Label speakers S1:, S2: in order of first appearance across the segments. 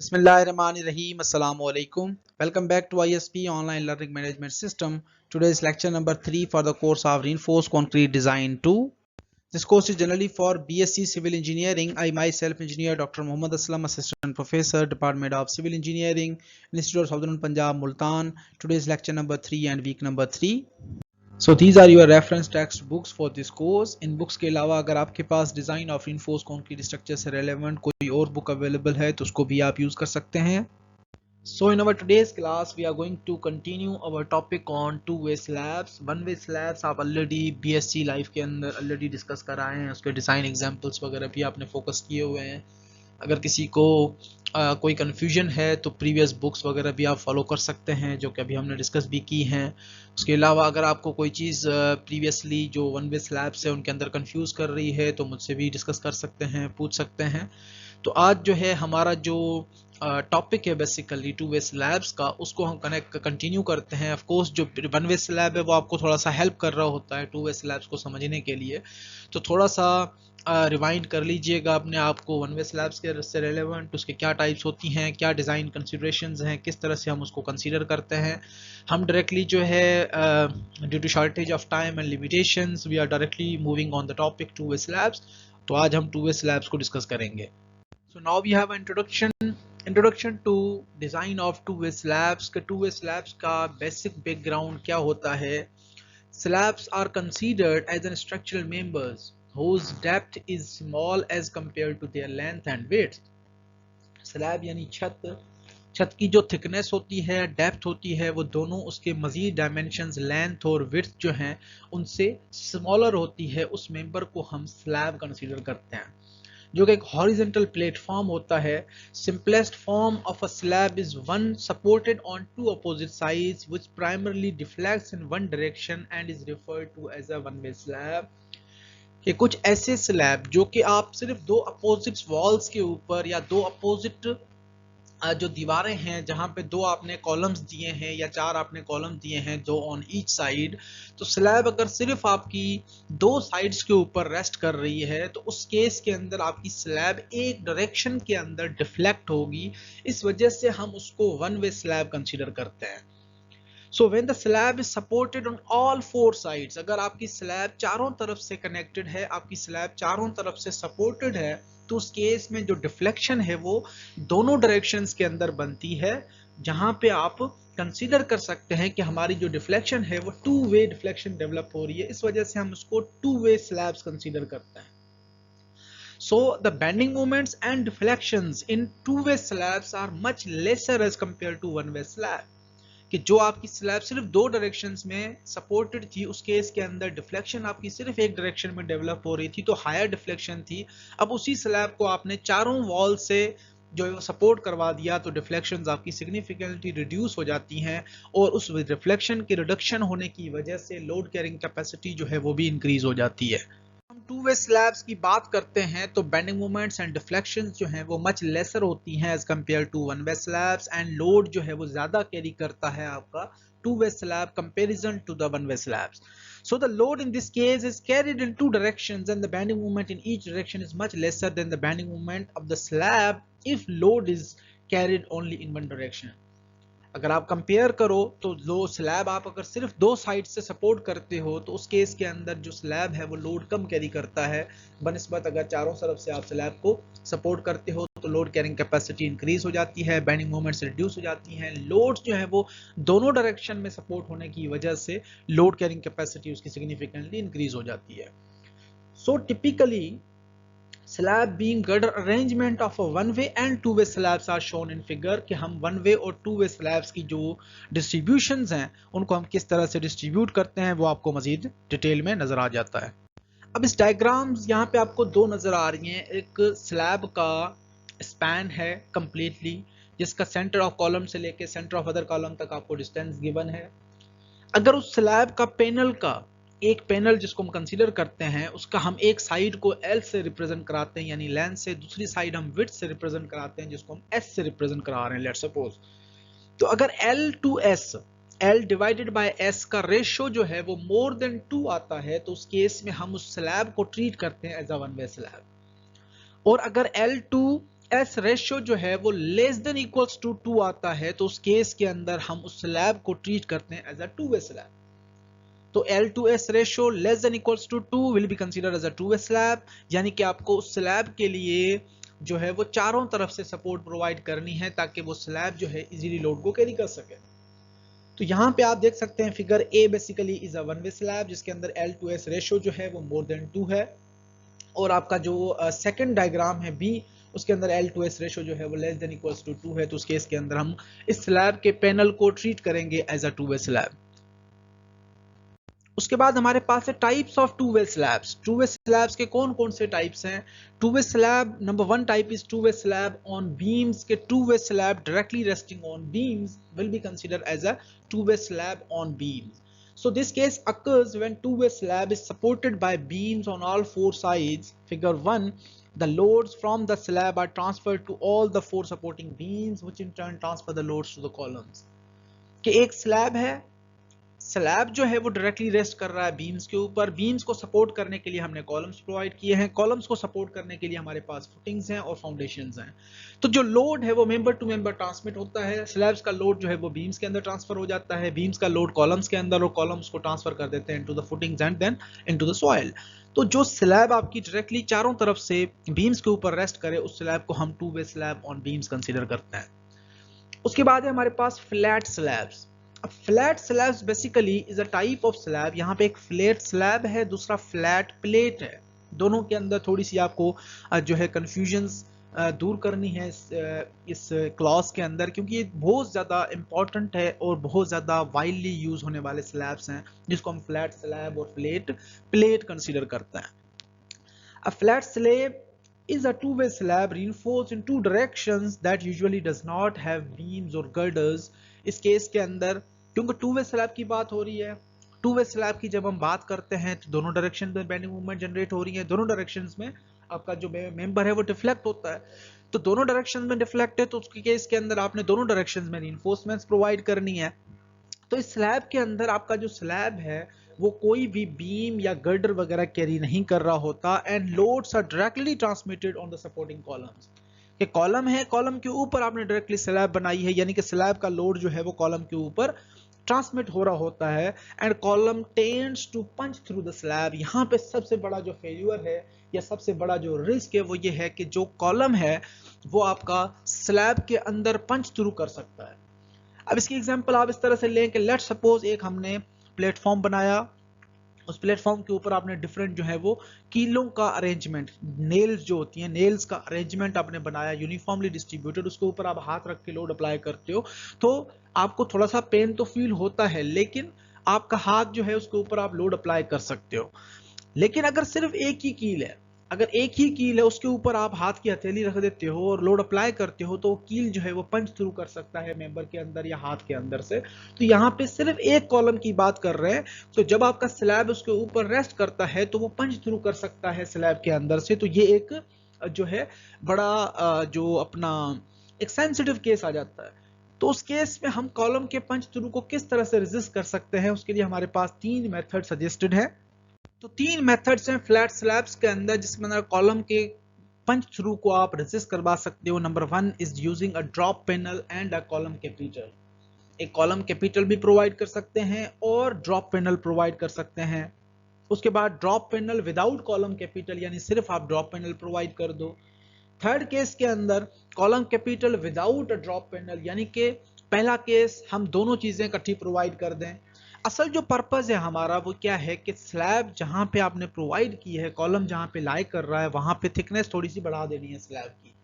S1: Bismillahirrahmanirrahim. Assalamu alaikum. Welcome back to ISP Online Learning Management System. Today is lecture number 3 for the course of Reinforced Concrete Design 2. This course is generally for BSc Civil Engineering. I myself engineer Dr. Muhammad Aslam, Assistant Professor, Department of Civil Engineering, Institute of Southern Punjab, Multan. Today is lecture number 3 and week number 3. So these are your reference textbooks for this course. इन books के अलावा अगर आपके पास design of reinforced concrete structure से relevant कोई और book available है तो उसको भी आप यूज़ कर सकते हैं. So in our today's class we are going to continue our topic on two-way slabs. One-way slabs आप already BSc लाइफ के अंदर already डिस्कस कर आए हैं, उसके डिज़ाइन एग्जाम्पल्स वगैरह भी आपने फोकस किए हुए हैं. अगर किसी को कोई कन्फ्यूजन है तो प्रीवियस बुक्स वगैरह भी आप फॉलो कर सकते हैं जो कि अभी हमने डिस्कस भी की हैं. उसके अलावा अगर आपको कोई चीज़ प्रीवियसली जो वन वे स्लैब्स है उनके अंदर कंफ्यूज कर रही है तो मुझसे भी डिस्कस कर सकते हैं, पूछ सकते हैं. तो आज जो है हमारा जो टॉपिक है बेसिकली टू वे स्लैब्स का, उसको हम कंटिन्यू करते हैं. ऑफ कोर्स जो वन वे स्लैब है वो आपको थोड़ा सा हेल्प कर रहा होता है टू वे स्लैब्स को समझने के लिए, तो थोड़ा सा रिवाइंड कर लीजिएगा अपने आप को. वन वे स्लैब्स के से रेलेवेंट उसके क्या टाइप्स होती हैं, क्या डिज़ाइन कंसिडरेशंस हैं, किस तरह से हम उसको कंसीडर करते हैं. हम डायरेक्टली जो है due to shortage of time and limitations we are directly moving on the topic two way slabs. तो आज हम टू वे स्लैब्स को डिस्कस करेंगे. So now we have introduction to design of two way slabs. के two way slabs का basic background क्या होता है. Slabs are considered as an structural members whose depth is small as compared to their length and width. Slab यानी छत की जो thickness होती है, डेप्थ होती है, वो दोनों उसके मजीद डायमेंशंस लेंथ और विड्थ जो हैं उनसे स्मॉलर होती है. उस मेंबर को हम स्लैब कंसीडर करते हैं जो कि एक हॉरिजॉन्टल प्लेटफॉर्म होता है. Simplest form of a slab is one supported on two opposite sides which primarily deflects in one direction and is referred to as a one way slab. कि कुछ ऐसे स्लैब जो कि आप सिर्फ दो अपोजिट वॉल्स के ऊपर या दो अपोजिट जो दीवारें हैं जहां पे दो आपने कॉलम्स दिए हैं या चार आपने कॉलम दिए हैं, दो ऑन ईच साइड, तो स्लैब अगर सिर्फ आपकी दो साइड्स के ऊपर रेस्ट कर रही है तो उस केस के अंदर आपकी स्लैब एक डायरेक्शन के अंदर डिफ्लेक्ट होगी. इस वजह से हम उसको वन वे स्लैब कंसीडर करते हैं. So when the slab is supported on all four sides, अगर आपकी स्लैब चारों तरफ से कनेक्टेड है, आपकी स्लैब चारों तरफ से सपोर्टेड है, तो उस केस में जो डिफ्लेक्शन है वो दोनों डायरेक्शंस के अंदर बनती है. जहां पे आप कंसीडर कर सकते हैं कि हमारी जो डिफ्लेक्शन है वो टू वे डिफ्लेक्शन डेवलप हो रही है. इस वजह से हम उसको टू वे स्लैब्स कंसीडर करते हैं. So the bending moments and deflections in two-way slabs are much lesser as compared to one-way slab. कि जो आपकी स्लैब सिर्फ दो डायरेक्शंस में सपोर्टेड थी उस केस के अंदर डिफ्लेक्शन आपकी सिर्फ एक डायरेक्शन में डेवलप हो रही थी तो हायर डिफ्लेक्शन थी. अब उसी स्लैब को आपने चारों वॉल से जो सपोर्ट करवा दिया तो डिफ्लेक्शंस आपकी सिग्निफिकेंटली रिड्यूस हो जाती हैं और उस रिफ्लेक्शन के रिडक्शन होने की वजह से लोड कैरिंग कैपेसिटी जो है वो भी इंक्रीज हो जाती है. हम टू वे स्लैब्स की बात करते हैं तो बेंडिंग मोमेंट्स एंड डिफ्लेक्शंस जो हैं वो मच लेसर होती हैं as compare to one way slabs and load जो है वो ज्यादा कैरी करता है आपका two way slab comparison to the one way slabs. So the load in this case is carried in two directions and the bending moment in each direction is much lesser than the bending moment of the slab if load is carried only in one direction. अगर आप compare करो तो लो slab आप अगर सिर्फ दो side से support करते हो तो उस केस के अंदर जो स्लैब है वो लोड कम कैरी करता है बनिस्बत अगर चारों तरफ से आप स्लैब को सपोर्ट करते हो तो लोड कैरिंग कैपेसिटी इंक्रीज हो जाती है, बेंडिंग मोमेंट्स रिड्यूस हो जाती हैं. लोड्स जो है वो दोनों डायरेक्शन में सपोर्ट होने की वजह से लोड कैरिंग कैपेसिटी उसकी सिग्निफिकेंटली इंक्रीज हो जाती है. So typically slab being gutter arrangement of a one way and two way slabs are shown in figure कि हम one way और two way slabs की जो distributions हैं उनको हम किस तरह से डिस्ट्रीब्यूट करते हैं वो आपको मजीद डिटेल में नजर आ जाता है. अब इस डायग्राम्स यहाँ पे आपको दो नजर आ रही हैं. एक स्लैब का स्पैन है कंप्लीटली जिसका सेंटर ऑफ कॉलम से लेके सेंटर ऑफ अदर कॉलम तक आपको डिस्टेंस गिवन है. अगर उस स्लैब का पैनल का एक पैनल जिसको हम कंसीडर करते हैं उसका हम एक साइड को L से रिप्रेजेंट कराते हैं यानी लेंथ से, दूसरी साइड हम विड्थ से रिप्रेजेंट कराते हैं जिसको हम S से रिप्रेजेंट करा रहे हैं लेट्स सपोज. तो अगर L to S, L divided by S का रेशियो जो है वो मोर देन 2 आता है तो उस केस में हम उस स्लैब को ट्रीट करते हैं as a one way slab. और अगर L to एस रेशियो जो है वो लेस देन इक्वल्स टू 2 आता है, तो उस केस के अंदर हम उस स्लैब को ट्रीट करते हैं as a two way slab. तो L to S ratio less than equals to 2 will be considered as a two way slab, यानी कि आपको उस स्लैब के लिए जो है वो चारों तरफ से सपोर्ट प्रोवाइड करनी है ताकि वो स्लैब जो है इजीली लोड को कैरी कर सके। तो यहाँ पे आप देख सकते हैं figure A basically is a one way slab जिसके अंदर L to S रेशियो जो है वो मोर देन 2 है, और आपका जो सेकंड डायग्राम है बी उसके अंदर L to S रेशियो जो है वो लेस देन इक्वल्स टू 2 है, तो उस केस के अंदर हम इस स्लैब के पैनल को ट्रीट करेंगे as a two way slab. उसके बाद हमारे पास है types of two way slabs. Two way slabs के कौन कौन से टाइप्स हैं? Two way slab number 1 type is two way slab on beams के two way slab directly resting on beams will be considered as a two way slab on beams. So this case occurs when two-way slab is supported by beams on all four sides. Figure 1, the loads from the slab are transferred to all the four supporting beams, which in turn transfer the loads to the columns. कि एक slab है, slab जो है वो directly rest कर रहा है beams के ऊपर, बीम्स को सपोर्ट करने के लिए हमने कॉलम्स प्रोवाइड किए हैं, कॉलम्स को सपोर्ट करने के लिए हमारे पास फुटिंग्स हैं और फाउंडेशंस हैं। तो जो लोड है वो मेंबर टू मेंबर ट्रांसमिट होता है, स्लैब्स का लोड जो है वो बीम्स के अंदर ट्रांसफर हो जाता है, बीम्स का लोड कॉलम्स के अंदर, और कॉलम्स को ट्रांसफर कर देते हैं into the footings and then into the soil. तो जो स्लैब आपकी डायरेक्टली चारों तरफ से बीम्स के ऊपर रेस्ट करे उस स्लैब को हम two way slab on beams consider करते हैं। उसके बाद है हमारे पास फ्लैट स्लैब्स। अब flat slabs basically is a type of slab, यहाँ पे एक फ्लैट स्लैब है, दूसरा फ्लैट प्लेट है, दोनों के अंदर थोड़ी सी आपको जो है कंफ्यूजन्स दूर करनी है इस क्लॉज के अंदर, क्योंकि ये बहुत ज़्यादा इंपॉर्टेंट है और बहुत ज़्यादा वाइडली यूज होने वाले स्लैब्स हैं जिसको हम फ्लैट स्लैब और फ्लैट प्लेट कंसीडर करते हैं। A flat slab is a two-way slab reinforced in two directions that usually does not have beams or girders. इस केस के अंदर क्योंकि टू वे स्लैब की बात हो रही है, टू वे स्लैब की जब हम बात करते हैं तो दोनों डायरेक्शन में बेंडिंग मूवमेंट जनरेट हो रही है, दोनों डायरेक्शंस में आपका जो मेंबर है वो डिफ्लेक्ट होता है, तो दोनों डायरेक्शन में डिफ्लेक्ट है तो उसके केस के अंदर आपने दोनों डायरेक्शन में रीइंफोर्समेंट्स प्रोवाइड करनी है। तो इस स्लैब के अंदर आपका जो स्लैब है वो कोई भी बीम या गर्डर वगैरह कैरी नहीं कर रहा होता, and loads are directly transmitted on the supporting columns. कि कॉलम है, कॉलम के ऊपर आपने डायरेक्टली स्लैब बनाई है, यानी कि स्लैब का लोड जो है वो कॉलम के ऊपर ट्रांसमिट हो रहा होता है, and column tends to punch through the slab. यहाँ पे सबसे बड़ा जो फेल्यूर है या सबसे बड़ा जो रिस्क है वो ये है कि जो कॉलम है वो आपका स्लैब के अंदर पंच थ्रू कर सकता है। अब इसकी एग्जांपल आप इस तरह से लें कि लेट सपोज एक हमने प्लेटफॉर्म बनाया, उस प्लेटफॉर्म के ऊपर आपने डिफरेंट जो है वो कीलों का अरेंजमेंट, नेल्स जो होती हैं नेल्स का अरेंजमेंट आपने बनाया यूनिफॉर्मली डिस्ट्रीब्यूटेड, उसके ऊपर आप हाथ रख के लोड अप्लाई करते हो तो आपको थोड़ा सा पेन तो फील होता है, लेकिन आपका हाथ जो है उसके ऊपर आप लोड अप्लाई कर सकते हो। लेकिन अगर सिर्फ एक ही कील है, अगर एक ही कील है उसके ऊपर आप हाथ की हथेली रख देते हो और लोड अप्लाई करते हो तो कील जो है वो पंच थ्रू कर सकता है मेंबर के अंदर या हाथ के अंदर से। तो यहाँ पे सिर्फ एक कॉलम की बात कर रहे हैं, तो जब आपका स्लैब उसके ऊपर रेस्ट करता है तो वो पंच थ्रू कर सकता है स्लैब के अंदर से। तो ये एक जो है बड़ा जो अपना एक सेंसिटिव केस आ जाता है। तो उस केस में हम कॉलम के पंच थ्रू को किस तरह से रेजिस्ट कर सकते हैं, उसके लिए हमारे पास 3 मेथड सजेस्टेड है। तो 3 मेथड्स हैं फ्लैट स्लैब्स के अंदर जिसमें अंदर कॉलम के पंच थ्रू को आप रेजिस्ट करवा सकते हो। Number 1 is using a drop panel and a column capital. एक कॉलम कैपिटल भी प्रोवाइड कर सकते हैं और ड्रॉप पैनल प्रोवाइड कर सकते हैं। उसके बाद drop panel without column capital, यानी सिर्फ आप ड्रॉप पैनल प्रोवाइड कर दो। थर्ड केस के अंदर column capital without a drop panel, यानी कि पहला केस हम दोनों चीजें इकट्ठी प्रोवाइड कर दें। असल जो पर्पस है हमारा वो क्या है कि स्लैब जहां पे आपने प्रोवाइड की है, कॉलम जहां पे लाई कर रहा है वहां पे थिकनेस थोड़ी सी बढ़ा देनी है स्लैब की,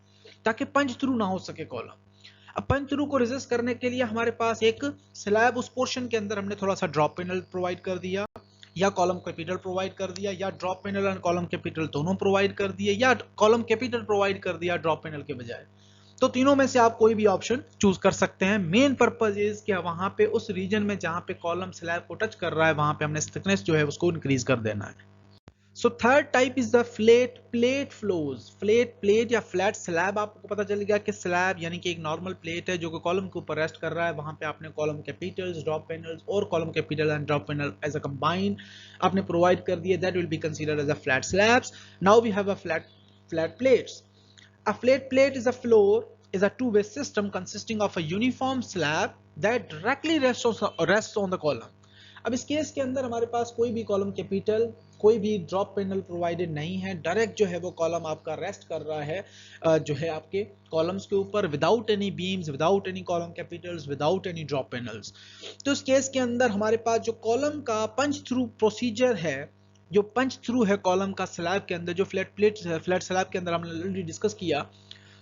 S1: ताकि पंच थ्रू ना हो सके कॉलम। अब पंच थ्रू को रेजिस्ट करने के लिए हमारे पास एक स्लैब उस पोर्शन के अंदर हमने थोड़ा सा ड्रॉप पैनल प्रोवाइड कर दिया, या कॉलम कैपिटल प्रोवाइड कर दिया, या drop panel and column capital दोनों प्रोवाइड कर दिए, या कॉलम कैपिटल प्रोवाइड कर दिया ड्रॉप पैनल के बजाय। तो तीनों में से आप कोई भी ऑप्शन चूज कर सकते हैं। मेन पर्पस इज कि वहां पे उस रीजन में जहां पे कॉलम स्लैब को टच कर रहा है वहां पे हमने थिकनेस जो है उसको इंक्रीज कर देना है। So third type is the flat plate flows. Flat plate या फ्लैट स्लैब, आपको पता चल गया कि स्लैब यानी कि एक नॉर्मल प्लेट है जो कि कॉलम के ऊपर रेस्ट कर रहा है, वहां पे आपने कॉलम कैपिटल्स, ड्रॉप पैनल्स और column capital and drop panel as a combine आपने प्रोवाइड कर दिए, that will be considered as a flat slabs. Now we have a flat plates. A flat plate is a floor is a two-way system consisting of a uniform slab that directly rests on the column. अब इस case के अंदर हमारे पास कोई भी column capital, कोई भी drop panel provided नहीं है, डायरेक्ट जो है वो कॉलम आपका रेस्ट कर रहा है जो है आपके कॉलम्स के ऊपर, without any beams, without any column Capitals, without any drop panels. तो इस केस के अंदर हमारे पास जो कॉलम का पंच थ्रू प्रोसीजर है, जो पंच थ्रू है कॉलम का स्लैब के अंदर, जो फ्लैट स्लैब के अंदर हमने ऑलरेडी डिस्कस किया,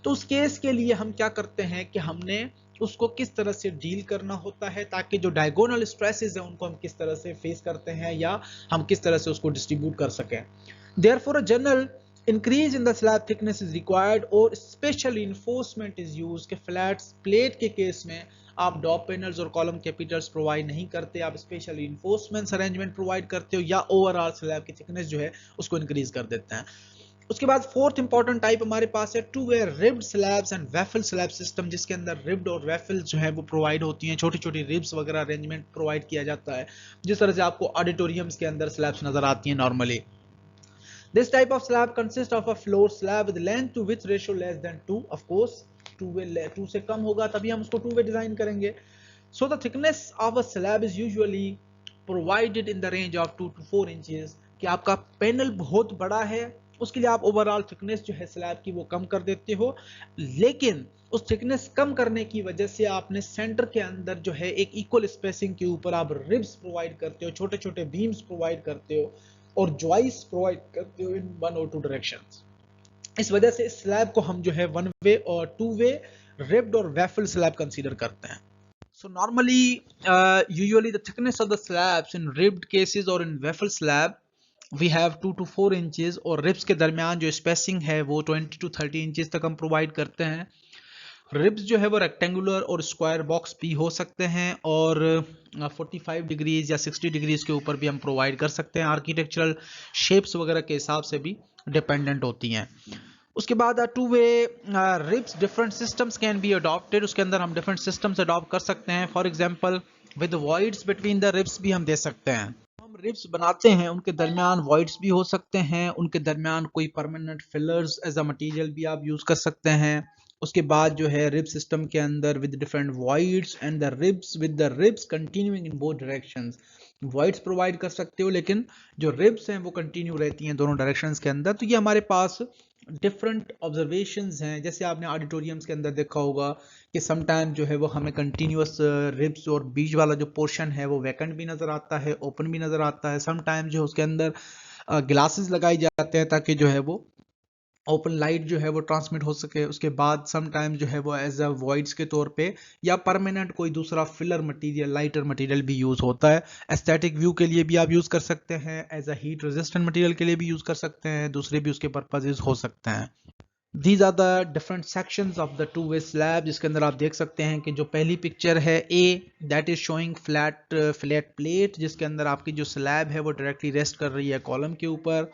S1: तो उस केस के लिए हम क्या करते हैं कि हमने उसको किस तरह से डील करना होता है, ताकि जो डायगोनल स्ट्रेसेस है उनको हम किस तरह से फेस करते हैं या हम किस तरह से उसको डिस्ट्रीब्यूट कर सकें। Therefore, a general increase in the slab thickness is required और special reinforcement is used। के फ्लैट प्लेट के केस में आप डॉप पैनल्स और कॉलम कैपिटल्स प्रोवाइड नहीं करते, आप स्पेशल रिइंफोर्समेंट्स अरेंजमेंट प्रोवाइड करते हो या ओवरऑल स्लैब की थिकनेस जो है उसको इंक्रीज कर देते हैं। उसके बाद फोर्थ इंपॉर्टेंट टाइप हमारे पास है two way ribbed slabs and waffle slab system, जिसके अंदर रिब्ड और वेफल जो है वो प्रोवाइड होती हैं, छोटी छोटी रिब्स वगैरह अरेंजमेंट प्रोवाइड किया जाता है, जिस तरह से आपको ऑडिटोरियम्स के अंदर स्लैब्स नजर आती हैं normally. This type of slab consists of a floor slab with length to width ratio less than 2. Of course, 2 से कम होगा तभी हम उसको 2 वे डिजाइन करेंगे। So the thickness of a slab is usually provided in the range of 2 to 4 inches। कि आपका panel बहुत बड़ा है, उसके लिए आप ओवरऑल थिकनेस जो है स्लैब की वो कम कर देते हो, लेकिन उस थिकनेस कम करने की वजह से आपने सेंटर के अंदर जो है एक इक्वल स्पेसिंग के ऊपर आप रिब्स प्रोवाइड करते हो, छोटे छोटे बीम्स प्रोवाइड करते हो और जॉइस प्रोवाइड करते हो इन 1 और 2 डायरेक्शंस। इस वजह से इस स्लैब को हम जो है 1 वे और 2 वे रिब्ड और वेफल स्लैब कंसीडर करते हैं। So normally usually the thickness of the slabs in ribbed cases or in waffle slab we have 2 to 4 inches और रिब्स के दरमियान जो स्पेसिंग है वो 20 to 30 इंचेस तक हम प्रोवाइड करते हैं। रिब्स जो है वो रेक्टेंगुलर और स्क्वायर बॉक्स भी हो सकते हैं और 45 डिग्रीज या 60 डिग्रीज के ऊपर भी हम प्रोवाइड कर सकते हैं, आर्किटेक्चरल शेप्स वगैरह के हिसाब से भी डिपेंडेंट होती हैं। उसके बाद two way ribs different systems can be adopted, उसके अंदर हम डिफरेंट सिस्टम्स अडॉप्ट कर सकते हैं। For example with voids between the ribs भी हम दे सकते हैं। हम रिब्स बनाते हैं उनके दरमियान वॉइड्स भी हो सकते हैं, उनके दरमियान कोई permanent fillers as a material भी आप यूज कर सकते हैं। उसके बाद जो है रिब सिस्टम के अंदर with different voids and the ribs continuing in both directions, voids provide कर सकते हो लेकिन जो रिब्स हैं वो कंटिन्यू रहती हैं दोनों डायरेक्शंस के अंदर। तो ये हमारे पास डिफरेंट ऑब्जर्वेशंस हैं। जैसे आपने ऑडिटोरियम्स के अंदर देखा होगा कि समटाइम जो है वो हमें कंटिन्यूअस रिब्स और बीच वाला जो पोर्शन है वो वैकेंट भी नज़र आता है, ओपन भी नज़र आता है। समटाइम जो उसके अंदर ग्लासेस लगाए जाते हैं ताकि जो है वो ओपन लाइट जो है वो ट्रांसमिट हो सके। उसके बाद समटाइम जो है वो एज अ वॉइड्स के तौर पे या परमानेंट कोई दूसरा फिलर मटेरियल, लाइटर मटेरियल भी यूज होता है। एस्थेटिक व्यू के लिए भी आप यूज कर सकते हैं, as a heat resistant material के लिए भी यूज कर सकते हैं, दूसरे भी उसके पर्पजेज हो सकते हैं। These are the different sections of the two-way slab, जिसके अंदर आप देख सकते हैं कि जो पहली पिक्चर है A, that is showing flat plate, जिसके अंदर आपकी जो स्लैब है वो डायरेक्टली रेस्ट कर रही है कॉलम के ऊपर।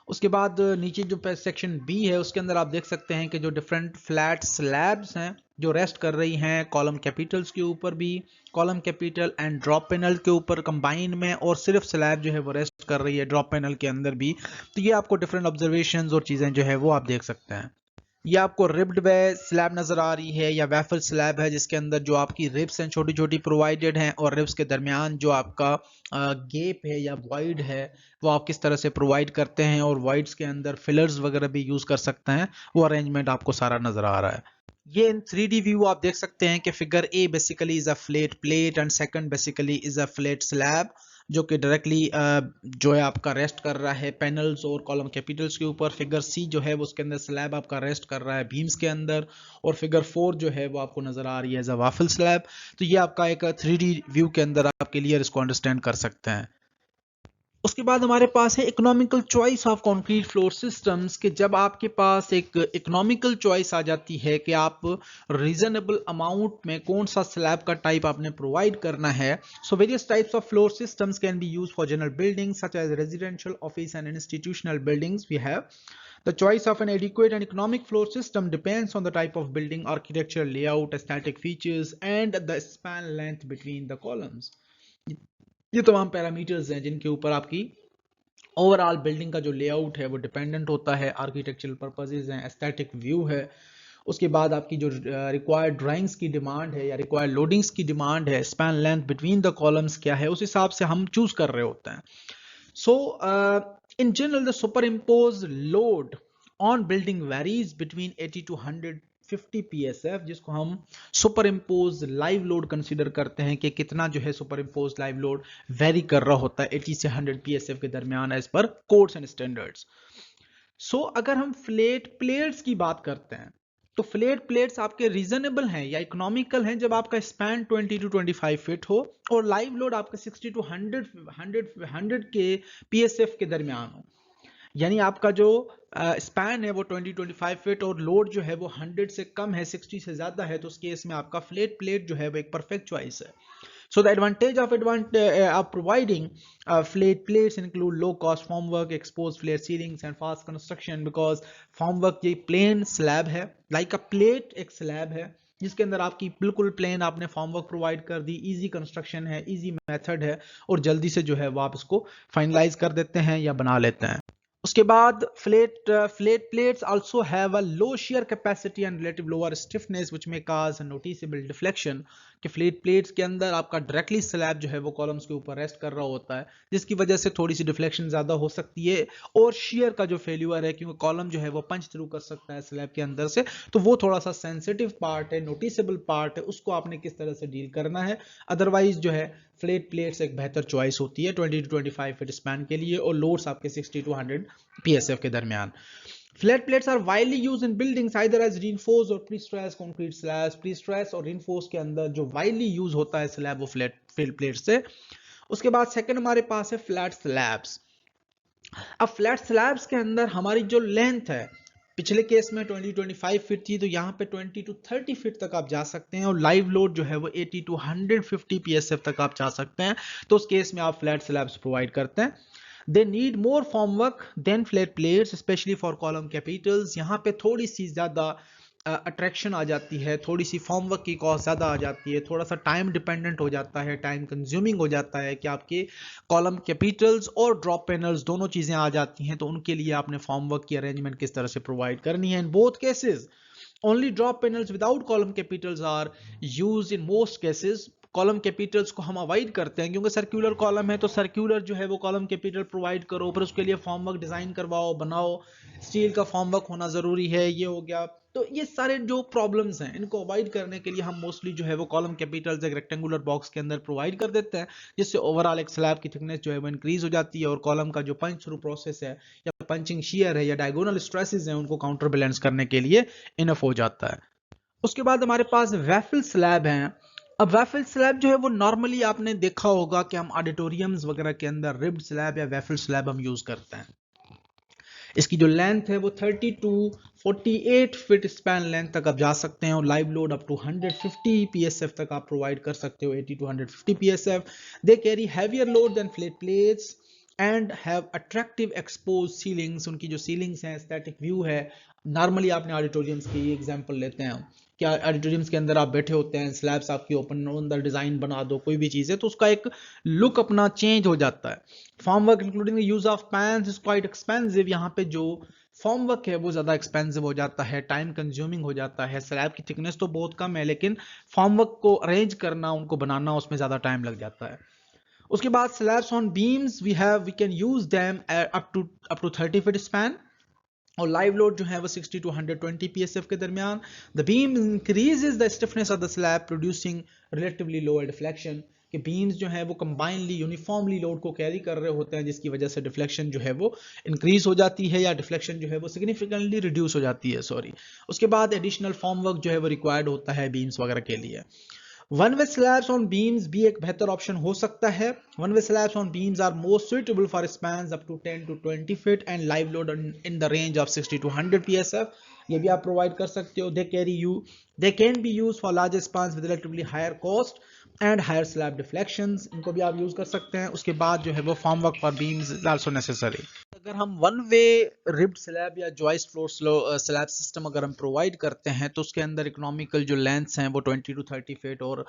S1: उसके बाद नीचे जो सेक्शन बी है उसके अंदर आप देख सकते हैं कि जो डिफरेंट फ्लैट स्लैब्स हैं जो रेस्ट कर रही हैं कॉलम कैपिटल्स के ऊपर भी, column capital and drop panel के ऊपर कंबाइन में, और सिर्फ स्लैब जो है वो रेस्ट कर रही है ड्रॉप पैनल के अंदर भी। तो ये आपको डिफरेंट ऑब्जर्वेशंस और चीज़ें जो है वो आप देख सकते हैं। ये आपको रिब्ड वे स्लैब नजर आ रही है या वेफल स्लैब है, जिसके अंदर जो आपकी रिब्स हैं छोटी छोटी प्रोवाइडेड हैं और रिब्स के दरमियान जो आपका गेप है या वॉइड है वो आप किस तरह से प्रोवाइड करते हैं, और वॉइड्स के अंदर फिलर्स वगैरह भी यूज कर सकते हैं। वो अरेंजमेंट आपको सारा नजर आ रहा है। ये इन 3D व्यू आप देख सकते हैं कि figure A basically is a flat plate and second basically is a flat slab, जो कि डायरेक्टली जो है आपका रेस्ट कर रहा है पैनल्स और कॉलम कैपिटल्स के ऊपर। फिगर सी जो है वो उसके अंदर स्लैब आपका रेस्ट कर रहा है बीम्स के अंदर, और फिगर 4 जो है वो आपको नजर आ रही है एज अ वाफल स्लैब। तो ये आपका एक 3D व्यू के अंदर आप क्लियर इसको अंडरस्टैंड कर सकते हैं। उसके बाद हमारे पास है economical choice of concrete floor systems, कि जब आपके पास एक इकोनॉमिकल चॉइस आ जाती है कि आप रीजनेबल अमाउंट में कौन सा स्लैब का टाइप आपने प्रोवाइड करना है। So various types of floor systems can be used for general buildings such as residential, office and institutional buildings we have. The choice of an adequate and economic floor system depends on the type of building, architectural layout, aesthetic features, and the span length between the columns. ये तमाम parameters हैं जिनके ऊपर आपकी overall building का जो layout है वो डिपेंडेंट होता है, आर्किटेक्चरल पर्पसेस हैं, एस्थेटिक व्यू है, उसके बाद आपकी जो रिक्वायर्ड ड्राइंग्स की डिमांड है या रिक्वायर्ड लोडिंग्स की डिमांड है, span length between the columns क्या है, उस हिसाब से हम चूज कर रहे होते हैं. So in general the super impose load on building varies between 80 to 150 PSF, जिसको हम super impose live load consider करते हैं कि कितना जो है super impose live load vary कर रहा होता है 80 से 100 PSF के दरमियान as per codes and standards. सो अगर हम फ्लैट प्लेट्स की बात करते हैं तो फ्लैट प्लेट्स आपके रीजनेबल हैं या इकोनॉमिकल हैं जब आपका स्पैन 20 to 25 फीट हो और लाइव लोड आपका 60 to 100 के PSF के दरमियान हो. यानी आपका जो स्पैन है वो 20-25 फीट और लोड जो है वो 100 से कम है, 60 से ज्यादा है, तो उस केस में आपका फ्लैट प्लेट जो है वो एक परफेक्ट चॉइस है. So the advantage of providing flat plates include low cost formwork, exposed flare ceilings and fast construction, because formwork ये plain slab है, like a plate एक slab है जिसके अंदर आपकी बिल्कुल प्लेन आपने फॉर्मवर्क प्रोवाइड कर दी, इजी कंस्ट्रक्शन है, इजी मेथड है और जल्दी से जो है वो आप इसको फाइनलाइज कर देते हैं या बना लेते हैं. उसके बाद flat plates also have a low shear capacity and relative lower stiffness which may cause a noticeable deflection. कि फ्लैट प्लेट्स के अंदर आपका डायरेक्टली स्लैब जो है वो कॉलम्स के ऊपर रेस्ट कर रहा होता है जिसकी वजह से थोड़ी सी डिफ्लेक्शन ज्यादा हो सकती है और shear का जो फेल्यूर है क्योंकि कॉलम जो है वो पंच थ्रू कर सकता है स्लैब के अंदर से, तो वो थोड़ा सा सेंसिटिव पार्ट है, नोटिसेबल पार्ट है, उसको आपने किस तरह से डील करना है. अदरवाइज जो है फ्लैट प्लेट्स एक बेहतर चॉइस होती है 20 to 25 फीट स्पैन के लिए और लोड्स आपके 60 to 100 PSF के दरमियान. Flat plates are widely used in buildings either as reinforced or pre-stressed concrete slabs. Pre-stressed और reinforced के अंदर जो widely use होता है स्लैब वो फ्लैट प्लेट से. उसके बाद सेकंड हमारे पास है फ्लैट स्लैब्स. अब फ्लैट स्लैब्स के अंदर हमारी जो लेंथ है पिछले केस में 20-25 फीट थी, तो यहाँ पे 20 to 30 फीट तक आप जा सकते हैं और लाइव लोड जो है वो 80 to 150 PSF तक आप जा सकते हैं, तो उस केस में आप फ्लैट स्लैब्स प्रोवाइड करते हैं. They need more formwork than flat plates, especially for column capitals. यहाँ पे थोड़ी सी ज़्यादा अट्रैक्शन आ जाती है, थोड़ी सी फॉर्मवर्क की कॉस्ट ज़्यादा आ जाती है, थोड़ा सा टाइम डिपेंडेंट हो जाता है, टाइम कंज्यूमिंग हो जाता है कि आपके कॉलम कैपिटल्स और ड्रॉप पैनल्स दोनों चीज़ें आ जाती हैं, तो उनके लिए आपने फॉर्मवर्क की अरेंजमेंट किस तरह से प्रोवाइड करनी है. In both cases only drop panels without column capitals are used in most cases. Column Capitals को हम अवॉइड करते हैं क्योंकि सर्कुलर कॉलम है, तो सर्कुलर जो है वो कॉलम कैपिटल प्रोवाइड करो, फिर उसके लिए फॉर्मवर्क डिजाइन करवाओ, बनाओ, स्टील का फॉर्मवर्क होना जरूरी है, ये हो गया. तो ये सारे जो प्रॉब्लम्स हैं इनको अवॉइड करने के लिए हम मोस्टली जो है वो कॉलम कैपिटल्स एक रेक्टेंगुलर बॉक्स के अंदर प्रोवाइड कर देते हैं, जिससे ओवरऑल एक स्लैब की थिकनेस जो है वो इंक्रीज हो जाती है और कॉलम का जो पंच थ्रू प्रोसेस है या पंचिंग शियर है या डायगोनल स्ट्रेसेस हैं उनको काउंटर बैलेंस करने के लिए इनफ हो जाता है. उसके बाद हमारे पास वैफल स्लैब हैं. अब वैफल स्लैब जो है वो नॉर्मली आपने देखा होगा कि हम ऑडिटोरियम्स वगैरह के अंदर रिब्ड स्लैब या वैफल स्लैब हम यूज करते हैं. इसकी जो लेंथ है वो 30 to 48 फीट स्पैन लेंथ तक आप जा सकते हैं और live load up to 150 PSF तक आप प्रोवाइड कर सकते हो, 80 to 150 PSF. They carry heavier load than flat plates and have attractive expose ceilings. उनकी जो सीलिंग्स हैं, एस्थेटिक व्यू है. नॉर्मली आपने ऑडिटोरियम्स की एग्जांपल लेते हैं, क्या ऑडिटोरियम्स के अंदर आप बैठे होते हैं, स्लैब्स आपकी ओपन अंदर डिजाइन बना दो कोई भी चीज है तो उसका एक लुक अपना चेंज हो जाता है. Formwork including the use of pans is quite expensive. यहाँ पे जो फॉर्मवर्क है वो ज्यादा एक्सपेंसिव हो जाता है, टाइम कंज्यूमिंग हो जाता है. स्लैब की थिकनेस तो बहुत कम है लेकिन फॉर्मवर्क को अरेंज करना, उनको बनाना, उसमें ज्यादा टाइम लग जाता है. उसके बाद slabs on beams we can use them up to 30 feet span और लाइव लोड जो है वो 60 to 120 PSF के दरमियान. The beam increases the stiffness of the slab producing relatively lower deflection. कि बीम्स जो है वो कंबाइनली यूनिफॉर्मली लोड को कैरी कर रहे होते हैं जिसकी वजह से डिफ्लेक्शन जो है वो इंक्रीज हो जाती है या डिफ्लेक्शन जो है वो सिग्निफिकेंटली रिड्यूस हो जाती है. उसके बाद एडिशनल फॉर्मवर्क जो है वो रिक्वायर्ड होता है बीम्स वगैरह के लिए. One way slabs on beams भी एक बेहतर ऑप्शन हो सकता है. One way slabs on beams are most suitable for spans up to 10 to 20 feet and live load in the range of 60 to 100 PSF. ये भी आप प्रोवाइड कर सकते हो. They can be use for large spans with relatively higher cost and higher slab deflections. इनको भी आप use कर सकते हैं. उसके बाद जो है वो formwork for beams is also necessary. अगर हम वन वे रिब्ड स्लैब या जॉइस्ट फ्लोर स्लैब सिस्टम अगर हम प्रोवाइड करते हैं तो उसके अंदर इकोनॉमिकल जो लेंथ्स हैं वो 20 to 30 फीट और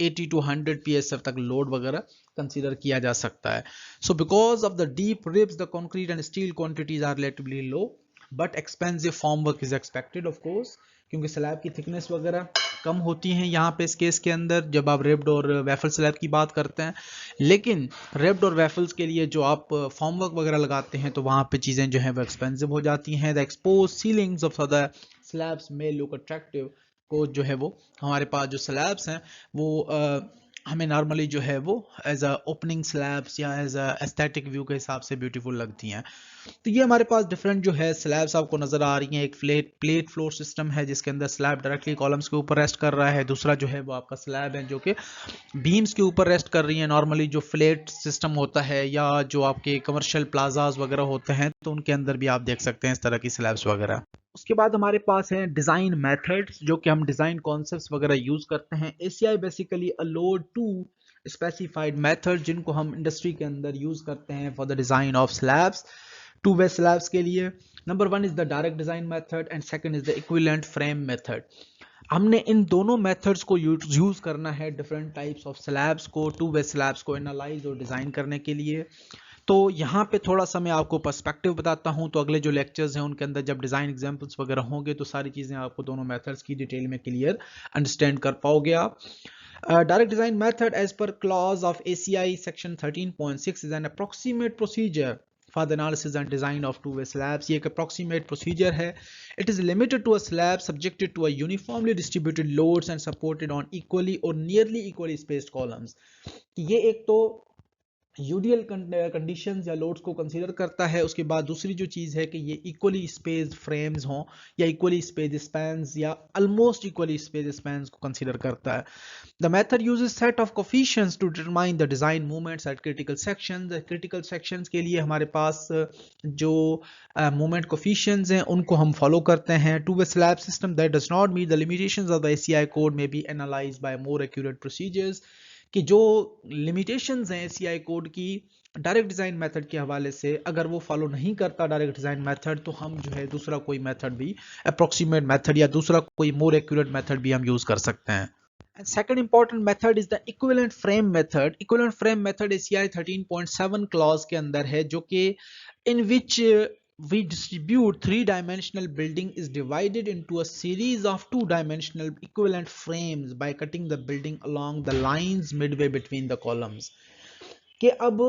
S1: 80 to 100 psf तक लोड वगैरह कंसीडर किया जा सकता है. So because of the deep ribs the concrete and steel quantities are relatively low but expensive form work is expected of course, क्योंकि स्लैब की थिकनेस वगैरह कम होती हैं यहाँ पे इस केस के अंदर जब आप रिब्ड और वैफल स्लैब की बात करते हैं. लेकिन रिब्ड और वैफल्स के लिए जो आप फॉर्म वर्क वगैरह लगाते हैं तो वहाँ पे चीज़ें जो हैं वो एक्सपेंसिव हो जाती हैं. The expose ceilings of the slabs में लुक अट्रैक्टिव को जो है वो हमारे पास जो स्लैब्स हैं वो हमें नॉर्मली जो है वो एज अ ओपनिंग स्लैब्स या एज अ एस्थेटिक व्यू के हिसाब से ब्यूटीफुल लगती हैं. तो ये हमारे पास डिफरेंट जो है स्लैब्स आपको नजर आ रही हैं. एक प्लेट फ्लोर सिस्टम है जिसके अंदर स्लैब डायरेक्टली कॉलम्स के ऊपर रेस्ट कर रहा है. दूसरा जो है वो आपका स्लैब है जो कि बीम्स के ऊपर रेस्ट कर रही है. नॉर्मली जो फ्लेट सिस्टम होता है या जो आपके कमर्शियल प्लाजाज वगैरह होते हैं तो उनके अंदर भी आप देख सकते हैं इस तरह की स्लैब्स वगैरह. उसके बाद हमारे पास है डिजाइन मेथड्स जो कि हम डिजाइन कॉन्सेप्ट्स वगैरह यूज करते हैं. ACI basically allowed two specified method जिनको हम इंडस्ट्री के अंदर यूज करते हैं for the design of slabs, two way slabs के लिए. Number one is the direct design method and second is the equivalent frame method. हमने इन दोनों मेथड्स को यूज करना है डिफरेंट टाइप्स ऑफ स्लैब्स को, टू वे स्लैब्स को एनालाइज और डिजाइन करने के लिए. तो यहाँ पे थोड़ा सा मैं आपको पर्सपेक्टिव बताता हूँ, तो अगले जो लेक्चर्स हैं उनके अंदर जब डिजाइन एग्जांपल्स वगैरह होंगे तो सारी चीजें आपको दोनों मेथड्स की डिटेल में क्लियर अंडरस्टैंड कर पाओगे आप. Direct design method as per clause of ACI section 13.6 is an approximate procedure for the analysis and design of two-way slabs. ये एक approximate procedure है. It is limited to a slab subjected to a uniformly distributed loads and supported on equally or nearly equally spaced columns. ये एक तो UDL conditions या loads को consider करता है. उसके बाद दूसरी जो चीज़ है कि ये इक्वली स्पेस्ड फ्रेम्स हों या इक्वली स्पेस्ड स्पैन्स या ऑलमोस्ट इक्वली स्पेस्ड स्पैन्स को कंसीडर करता है. The method uses set of coefficients to determine the design movements at critical sections. Critical sections के लिए हमारे पास जो मूवमेंट कोफिशिएंट्स हैं उनको हम फॉलो करते हैं. Two way slab system that does not meet the limitations of the ACI code may be analysed by more accurate procedures. कि जो लिमिटेशंस हैं एसीआई कोड की डायरेक्ट डिजाइन मेथड के हवाले से अगर वो फॉलो नहीं करता डायरेक्ट डिजाइन मेथड तो हम जो है दूसरा कोई मेथड भी अप्रोक्सीमेट मेथड या दूसरा कोई मोर एक्यूरेट मेथड भी हम यूज कर सकते हैं. And second important method is the equivalent frame method. Equivalent frame method ACI 13.7 clause के अंदर है जो कि in which we distribute three-dimensional building is divided into a series of two-dimensional equivalent frames by cutting the building along the lines midway between the columns. कि अब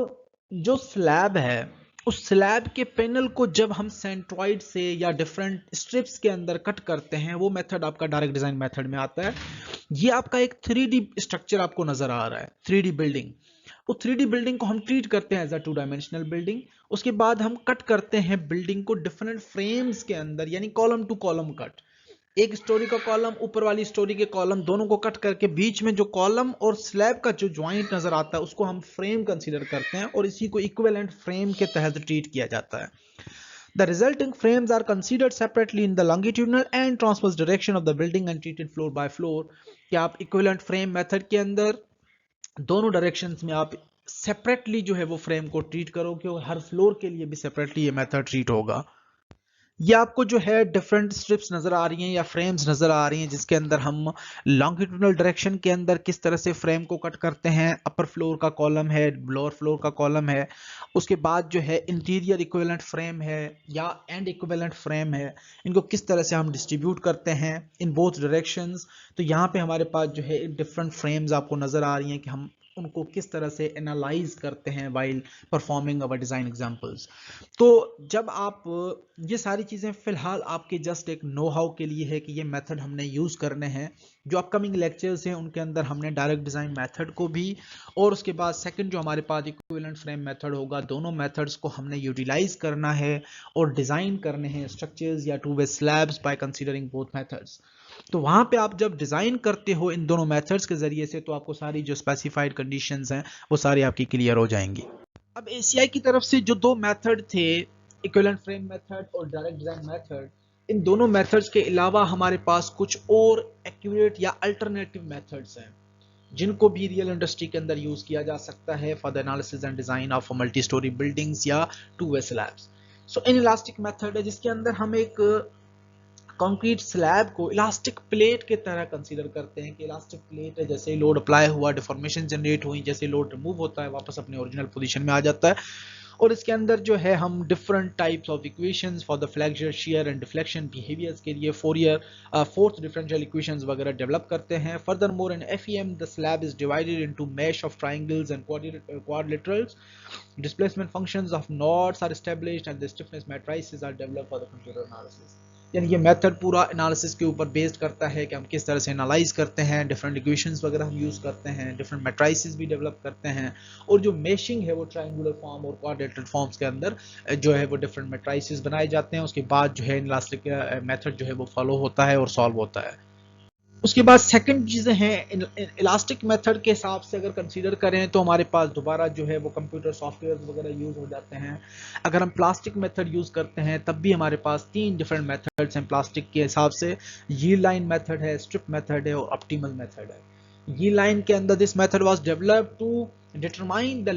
S1: जो slab है उस स्लैब के पैनल को जब हम सेंट्रॉइड से या डिफरेंट स्ट्रिप्स के अंदर कट करते हैं वो मेथड आपका डायरेक्ट डिजाइन मेथड में आता है. ये आपका एक 3D स्ट्रक्चर आपको नजर आ रहा है, 3D बिल्डिंग. वो 3D बिल्डिंग को हम ट्रीट करते हैं as a two dimensional building. उसके बाद हम कट करते हैं बिल्डिंग को डिफरेंट फ्रेम्स के अंदर यानी कॉलम टू कॉलम कट. एक स्टोरी का कॉलम ऊपर वाली स्टोरी के कॉलम दोनों को कट करके बीच में जो कॉलम और स्लैब का जो ज्वाइंट नजर आता है उसको हम फ्रेम कंसीडर करते हैं और इसी को इक्विवेलेंट फ्रेम के तहत ट्रीट किया जाता है. The resulting frames are considered separately in the longitudinal and transverse direction of the building and treated floor by floor. कि आप equivalent frame method के अंदर दोनों डायरेक्शंस में आप सेपरेटली जो है वो फ्रेम को ट्रीट करोगे और हर फ्लोर के लिए भी सेपरेटली ये मेथड ट्रीट होगा. ये आपको जो है डिफरेंट स्ट्रिप्स नजर आ रही हैं या फ्रेम्स नजर आ रही हैं जिसके अंदर हम लॉन्गिट्यूडनल डायरेक्शन के अंदर किस तरह से फ्रेम को कट करते हैं. अपर फ्लोर का कॉलम है, लोअर फ्लोर का कॉलम है, उसके बाद जो है इंटीरियर इक्विवेलेंट फ्रेम है या एंड इक्विवेलेंट फ्रेम है, इनको किस तरह से हम डिस्ट्रीब्यूट करते हैं इन बोथ डायरेक्शंस. तो यहाँ पे हमारे पास जो है डिफरेंट फ्रेम्स आपको नजर आ रही हैं कि हम उनको किस तरह से एनालाइज करते हैं वाइल परफॉर्मिंग अवर डिजाइन एग्जांपल्स. तो जब आप ये सारी चीजें फिलहाल आपके जस्ट एक नो हाउ के लिए है कि ये मेथड हमने यूज करने हैं. जो अपकमिंग लेक्चर्स हैं उनके अंदर हमने डायरेक्ट डिजाइन मेथड को भी और उसके बाद सेकंड जो हमारे पास इक्विवेलेंट फ्रेम मेथड होगा दोनों मेथड्स को हमने यूटिलाइज करना है और डिजाइन करने हैं स्ट्रक्चर्स या two way slabs by considering both methods. तो वहां पे आप जब डिजाइन करते हो इन दोनों मेथड्स के जरिए से तो आपको सारी जो स्पेसिफाइड कंडीशंस हैं वो सारी आपकी क्लियर हो जाएंगी. अब एसीआई की तरफ से जो दो मेथड थे इक्विवेलेंट फ्रेम मेथड और डायरेक्ट डिजाइन मेथड, इन दोनों मेथड्स के अलावा हमारे पास कुछ और एक्यूरेट या अल्टरनेटिव मेथड्स हैं जिनको भी रियल इंडस्ट्री के अंदर यूज किया जा सकता है for the analysis and design of multi storey buildings या two way slabs. So in elastic method है जिसके अंदर हम एक कंक्रीट स्लैब को इलास्टिक प्लेट के तरह कंसीडर करते हैं कि इलास्टिक प्लेट है, जैसे लोड अप्लाई हुआ डिफॉर्मेशन जनरेट हुई, जैसे लोड रिमूव होता है वापस अपने ओरिजिनल पोजीशन में आ जाता है। और इसके अंदर जो है हम different types of equations for the flexure shear and deflection behaviours के लिए फोर्थ डिफरेंशियल इक्वेशंस वगैरह डेवलप करते हैं। Furthermore in FEM the slab is divided into mesh of triangles and quadrilaterals, displacement functions of knots are established and the stiffness matrices are developed for the computer analysis। यानी ये method पूरा analysis के ऊपर based करता है कि हम किस तरह से एनालाइज करते हैं, डिफरेंट इक्वेशंस वगैरह हम यूज़ करते हैं, डिफरेंट मैट्राइसेस भी डेवलप करते हैं, और जो मेशिंग है वो ट्रायंगुलर फॉर्म और क्वाड्रेटल फॉर्म्स के अंदर जो है वो डिफरेंट मैट्राइसेस बनाए जाते हैं। उसके बाद जो है इलास्टिक मेथड जो है वो फॉलो होता है और सॉल्व होता है। उसके बाद सेकंड चीज़ें हैं इलास्टिक मेथड के हिसाब से अगर कंसीडर करें तो हमारे पास दोबारा जो है वो कंप्यूटर सॉफ्टवेयर वगैरह यूज़ हो जाते हैं। अगर हम प्लास्टिक मेथड यूज़ करते हैं तब भी हमारे पास 3 डिफरेंट मेथड्स हैं प्लास्टिक के हिसाब से। यील्ड लाइन मेथड है, स्ट्रिप मेथड है और ऑप्टिमल मेथड है। यील्ड लाइन के अंदर this method was developed to determine the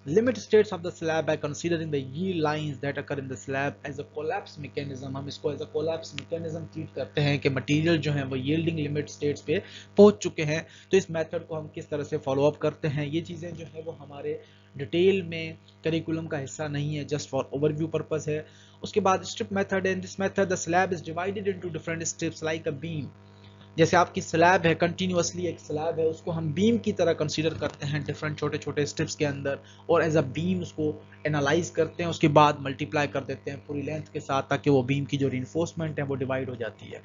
S1: limit states of the slab by considering the yield lines that occur in the slab as a collapse mechanism। हम इसको as a collapse mechanism treat करते हैं कि material जो है वो yielding limit states पे पहुंच चुके हैं। तो इस मेथड को हम किस तरह से फॉलो अप करते हैं, ये चीज़ें जो है वो हमारे डिटेल में करिकुलम का हिस्सा नहीं है, जस्ट फॉर ओवरव्यू पर्पस है। उसके बाद स्ट्रिप मेथड है। In this method the slab is divided into different strips like a beam. जैसे आपकी स्लैब है, कंटिन्यूअसली एक स्लैब है, उसको हम बीम की तरह कंसीडर करते हैं डिफरेंट छोटे छोटे स्ट्रिप्स के अंदर, और एज अ बीम उसको एनालाइज करते हैं। उसके बाद मल्टीप्लाई कर देते हैं पूरी लेंथ के साथ ताकि वो बीम की जो रीइंफोर्समेंट है वो डिवाइड हो जाती है।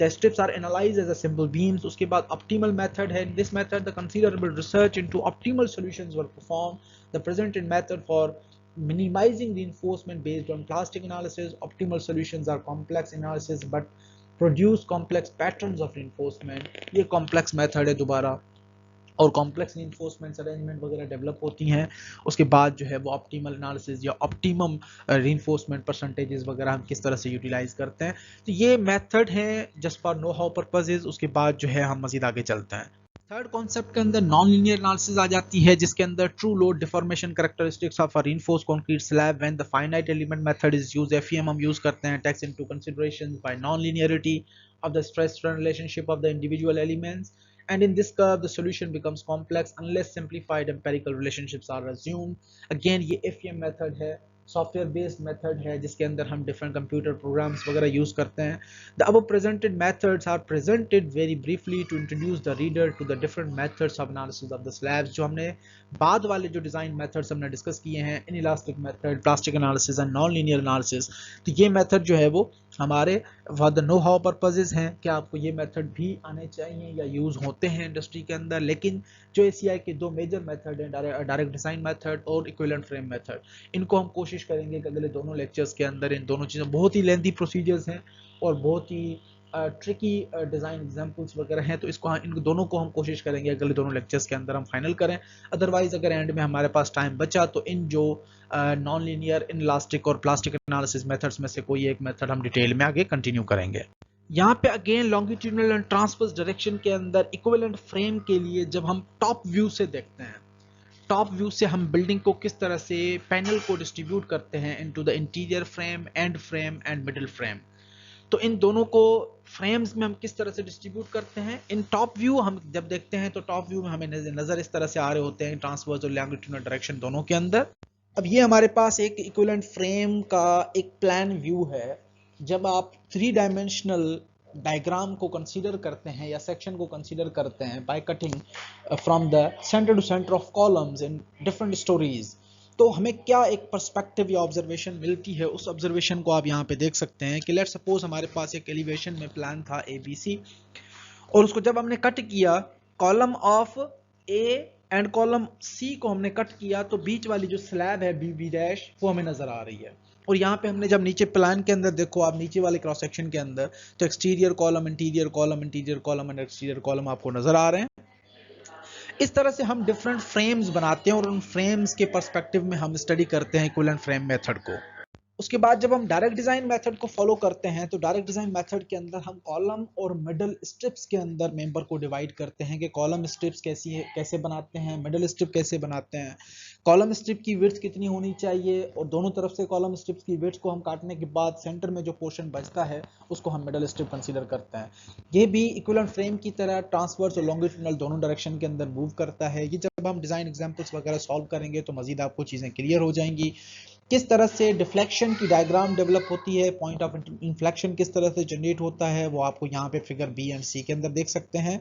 S1: The strips are analyse as a simple beams. उसके बाद ऑप्टिमल मेथड है। In this method the considerable research into optimal solutions were perform. The presented method for minimizing reinforcement based on plastic analysis, optimal solutions are complex analysis but produce complex patterns of reinforcement. ये complex method है दोबारा, और complex reinforcement arrangement वगैरह develop होती हैं। उसके बाद जो है वो ऑप्टिमल एनालिसिस या ऑप्टिमम रिइंफोर्समेंट परसेंटेजेस वगैरह हम किस तरह से यूटिलाइज करते हैं। तो ये मेथड है just for know how purposes. उसके बाद जो है हम मजीद आगे चलते हैं। थर्ड कॉन्सेप्ट के अंदर नॉन लीनियर एनालिसिस आ जाती है, जिसके अंदर true load deformation characteristics of a reinforced concrete slab when the finite element method is used. FEM हम यूज करते हैं takes into considerations by non linearity of the stress strain relationship of the individual elements, and in this curve the solution becomes complex unless simplified empirical relationships are assumed। again ये FEM method है, software based method है, जिसके अंदर हम different computer programs वगैरह use करते हैं। The अब presented methods are presented very briefly to introduce the reader to the different methods of analysis of the slabs. जो हमने बाद वाले जो डिजाइन मेथड्स हमने डिस्कस किए हैं, इन elastic method, plastic analysis and non linear analysis, तो ये मेथड जो है वो हमारे for the know how purposes हैं कि आपको ये मेथड भी आने चाहिए या यूज होते हैं इंडस्ट्री के अंदर। लेकिन जो ACI के दो मेजर मेथड हैं, डायरेक्ट डिजाइन मेथड और इक्विवेलेंट फ्रेम मेथड, इनको हम कोशिश करेंगे कि अगले दोनों लेक्चर्स के अंदर इन दोनों चीज़ों, बहुत ही लेंथी प्रोसीजर्स हैं और बहुत ही ट्रिकी डिज़ाइन एग्जांपल्स वगैरह हैं, तो इसको इन दोनों को हम कोशिश करेंगे अगले दोनों लेक्चर्स के अंदर हम फाइनल करें। अदरवाइज अगर एंड में हमारे पास टाइम बचा तो इन जो नॉन लीनियर, इनलास्टिक और प्लास्टिक एनालिसिस मेथड्स में से कोई एक मेथड हम डिटेल में आगे कंटिन्यू करेंगे। यहाँ पे again longitudinal and transverse direction के अंदर इक्विवेलेंट फ्रेम के लिए जब हम टॉप व्यू से देखते हैं, टॉप व्यू से हम बिल्डिंग को किस तरह से पैनल को डिस्ट्रीब्यूट करते हैं into the interior frame, and frame and middle frame, तो इन दोनों को फ्रेम्स में हम किस तरह से डिस्ट्रीब्यूट करते हैं। इन टॉप व्यू हम जब देखते हैं तो टॉप व्यू में हमें नजर इस तरह से आ रहे होते हैं, ट्रांसवर्स और लॉन्गिट्यूडनल डायरेक्शन दोनों के अंदर। अब ये हमारे पास एक इक्विवेलेंट फ्रेम का एक प्लान व्यू है। जब आप 3 डायमेंशनल डायग्राम को कंसीडर करते हैं या सेक्शन को कंसीडर करते हैं by cutting from the centre to centre of columns in different storeys, तो हमें क्या एक पर्सपेक्टिव या ऑब्जर्वेशन मिलती है। उस ऑब्जर्वेशन को आप यहाँ पे देख सकते हैं कि लेट सपोज हमारे पास एक एलिवेशन में प्लान था ABC, और उसको जब हमने कट किया, column of A and column C को हमने कट किया, तो बीच वाली जो स्लैब है BB डैश वो हमें नजर आ रही है। और यहाँ पे हमने जब नीचे प्लान के अंदर देखो आप, नीचे वाले क्रॉस सेक्शन के अंदर तो exterior column, interior column, interior column and exterior column आपको नजर आ रहे हैं। इस तरह से हम डिफरेंट फ्रेम्स बनाते हैं और उन फ्रेम्स के पर्सपेक्टिव में हम स्टडी करते हैं इक्विवेलेंट फ्रेम मेथड को। उसके बाद जब हम डायरेक्ट डिजाइन मेथड को फॉलो करते हैं तो डायरेक्ट डिजाइन मेथड के अंदर हम कॉलम और मिडल स्ट्रिप्स के अंदर मेंबर को डिवाइड करते हैं कि कॉलम स्ट्रिप्स कैसे बनाते हैं, मिडल स्ट्रिप कैसे बनाते हैं, कॉलम स्ट्रिप की विड्थ कितनी होनी चाहिए, और दोनों तरफ से कॉलम स्ट्रिप्स की विड्थ को हम काटने के बाद सेंटर में जो पोर्शन बचता है उसको हम मिडल स्ट्रिप कंसीडर करते हैं। ये भी इक्विवेलेंट फ्रेम की तरह ट्रांसवर्स और लॉन्गिट्यूडनल दोनों डायरेक्शन के अंदर मूव करता है। ये जब हम डिजाइन एग्जांपल्स वगैरह सॉल्व करेंगे तो मजीद आपको चीजें क्लियर हो जाएंगी। किस तरह से डिफ्लेक्शन की डायग्राम डेवलप होती है, पॉइंट ऑफ इन्फ्लेक्शन किस तरह से जनरेट होता है, वो आपको यहाँ पे फिगर बी एंड सी के अंदर देख सकते हैं।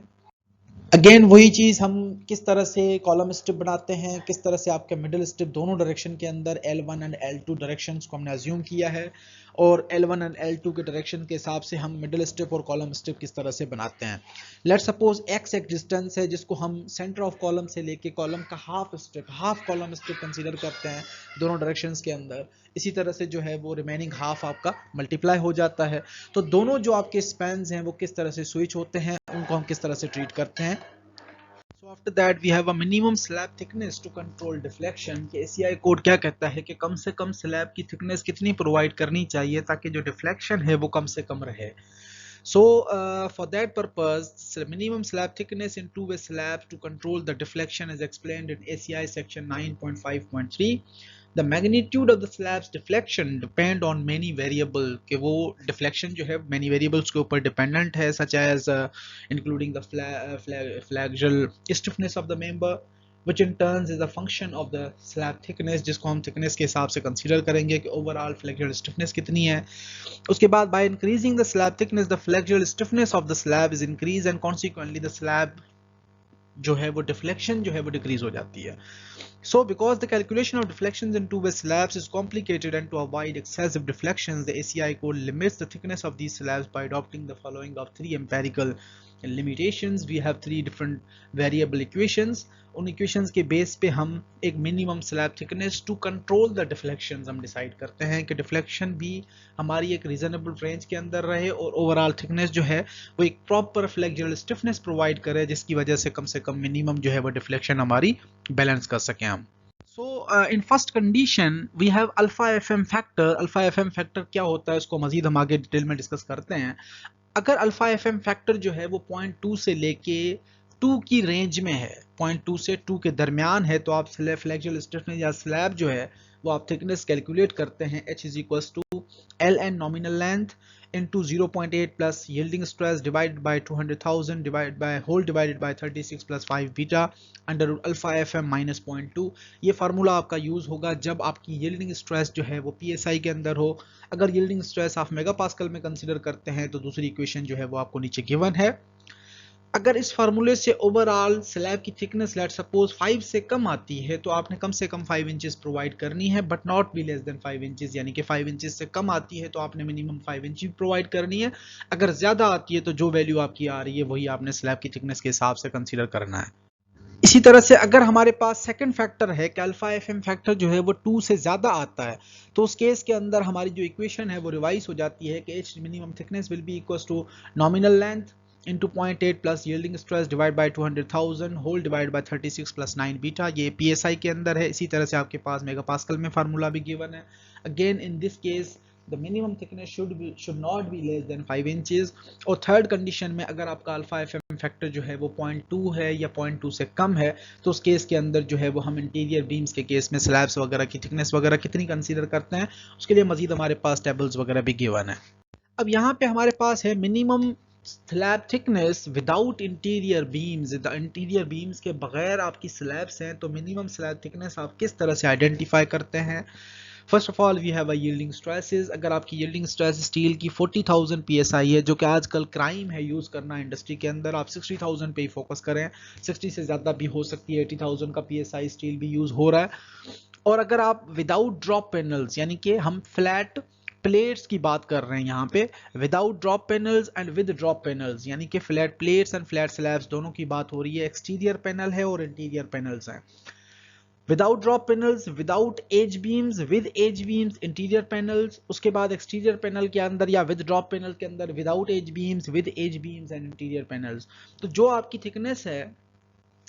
S1: अगेन वही चीज, हम किस तरह से कॉलम स्ट्रिप बनाते हैं, किस तरह से आपके मिडिल स्ट्रिप दोनों डायरेक्शन के अंदर L1 एंड L2 डायरेक्शंस को हमने अज्यूम किया है, और L1 एंड L2 के डायरेक्शन के हिसाब से हम मिडिल स्ट्रिप और कॉलम स्ट्रिप किस तरह से बनाते हैं। लेट्स सपोज x एक डिस्टेंस है जिसको हम सेंटर ऑफ कॉलम से लेके कॉलम का हाफ कॉलम स्ट्रिप कंसीडर करते हैं दोनों डायरेक्शंस के अंदर। इसी तरह से जो है वो रिमेनिंग हाफ आपका मल्टीप्लाई हो जाता है। तो दोनों जो आपके स्पैन्स हैं वो किस तरह से स्विच होते हैं, उनको हम किस तरह से ट्रीट करते हैं। So after that we have a minimum slab thickness to control deflection कि ACI कोड क्या कहता है कि कम से कम स्लैब की थिकनेस कितनी प्रोवाइड करनी चाहिए ताकि जो डिफ्लेक्शन है वो कम से कम रहे। So for that purpose, minimum slab thickness in two-way slab to control the deflection is explained in ACI section 9.5.3. The magnitude of the slab's deflection depend on many variable कि वो deflection जो है many variables के ऊपर dependent है, such as including the flagell stiffness of the member, which in turns is a function of the slab thickness, जिसको हम thickness के हिसाब से consider करेंगे कि overall flagell stiffness कितनी है। उसके बाद by increasing the slab thickness, the flagell stiffness of the slab is increased and consequently the slab जो है वो deflection जो है वो decrease हो जाती है। So because the calculation of deflections in two-way slabs is complicated and to avoid excessive deflections, the ACI code limits the thickness of these slabs by adopting the following of three empirical limitations. We have three different variable equations. उन equations के base पे हम एक minimum slab thickness to control the deflections हम decide करते हैं कि deflection भी हमारी एक reasonable range के अंदर रहे और overall thickness जो है वो एक proper flexural stiffness provide करे, जिसकी वजह से कम minimum जो है वो deflection हमारी balance कर सकें हम। So in first condition we have alpha FM factor. Alpha FM factor क्या होता है इसको मजीद हम आगे डिटेल में डिस्कस करते हैं। अगर अल्फा FM फैक्टर जो है वो 0.2 से लेके 2 की रेंज में है, 0.2 से 2 के दरमियान है, तो आप फ्लेक्सुरल स्टिफनेस या स्लैब जो है वो आप थिकनेस कैलकुलेट करते हैं H is equals to LN nominal length into 0.8 plus yielding stress divided by 200,000 divided by 36 plus 5 beta under alpha FM minus 0.2। ये फार्मूला आपका यूज होगा जब आपकी yielding stress जो है वो PSI के अंदर हो। अगर yielding stress आप मेगापास्कल में कंसीडर करते हैं तो दूसरी इक्वेशन जो है वो आपको नीचे गिवन है। अगर इस फार्मूले से ओवरऑल स्लैब की थिकनेस लेट सपोज 5 से कम आती है तो आपने कम से कम 5 इंचेस प्रोवाइड करनी है, but not be less than 5 inches, यानी कि 5 इंचेस से कम आती है तो आपने मिनिमम 5 इंच प्रोवाइड करनी है। अगर ज्यादा आती है तो जो वैल्यू आपकी आ रही है वही आपने स्लैब की थिकनेस के हिसाब से कंसीडर करना है। इसी तरह से अगर हमारे पास सेकंड फैक्टर है कि अल्फा FM फैक्टर जो है वो 2 से ज्यादा आता है तो उस केस के अंदर हमारी जो इक्वेशन है वो रिवाइज हो जाती है कि H minimum thickness will be equals to nominal length into 0.8 plus yielding stress divided by 200,000 whole divided by 36 plus 9 beta। ये PSI के अंदर है। इसी तरह से आपके पास मेगापास्कल में फार्मूला भी गिवन है। Again in this case the minimum thickness should not be less than 5 inches। और थर्ड कंडीशन में अगर आपका अल्फा FM फैक्टर जो है वो 0.2 है या 0.2 से कम है तो उस केस के अंदर जो है वो हम इंटीरियर बीम्स के केस में स्लैब्स वगैरह की थिकनेस वगैरह कितनी कंसीडर करते हैं, उसके लिए मजीद हमारे पास टेबल्स वगैरह भी गिवन है। अब यहाँ पे हमारे पास है minimum slab thickness without interior beams. Interior beams के बगैर आपकी स्लैब्स हैं तो मिनिमम स्लैब थिकनेस आप किस तरह से आइडेंटिफाई करते हैं। First of all we have a yielding stresses. अगर आपकी यील्डिंग स्ट्रेस स्टील की 40,000 PSI है, जो कि आजकल क्राइम है यूज करना इंडस्ट्री के अंदर, आप 60,000 पे ही फोकस करें। 60 से ज्यादा भी हो सकती है, 80,000 का PSI स्टील भी यूज हो रहा है। और अगर आप विदाउट ड्रॉप पैनल्स, यानी कि हम फ्लैट प्लेट्स की बात कर रहे हैं यहाँ पे, without drop panels and with drop panels, यानी कि flat plates and flat slabs दोनों की बात हो रही है। एक्सटीरियर पैनल है और इंटीरियर पैनल्स हैं। Without drop panels, without edge beams, with edge beams, interior panels. उसके बाद एक्सटीरियर पैनल के अंदर या विद ड्रॉप पैनल के अंदर without edge beams, with edge beams and interior panels. तो जो आपकी थिकनेस है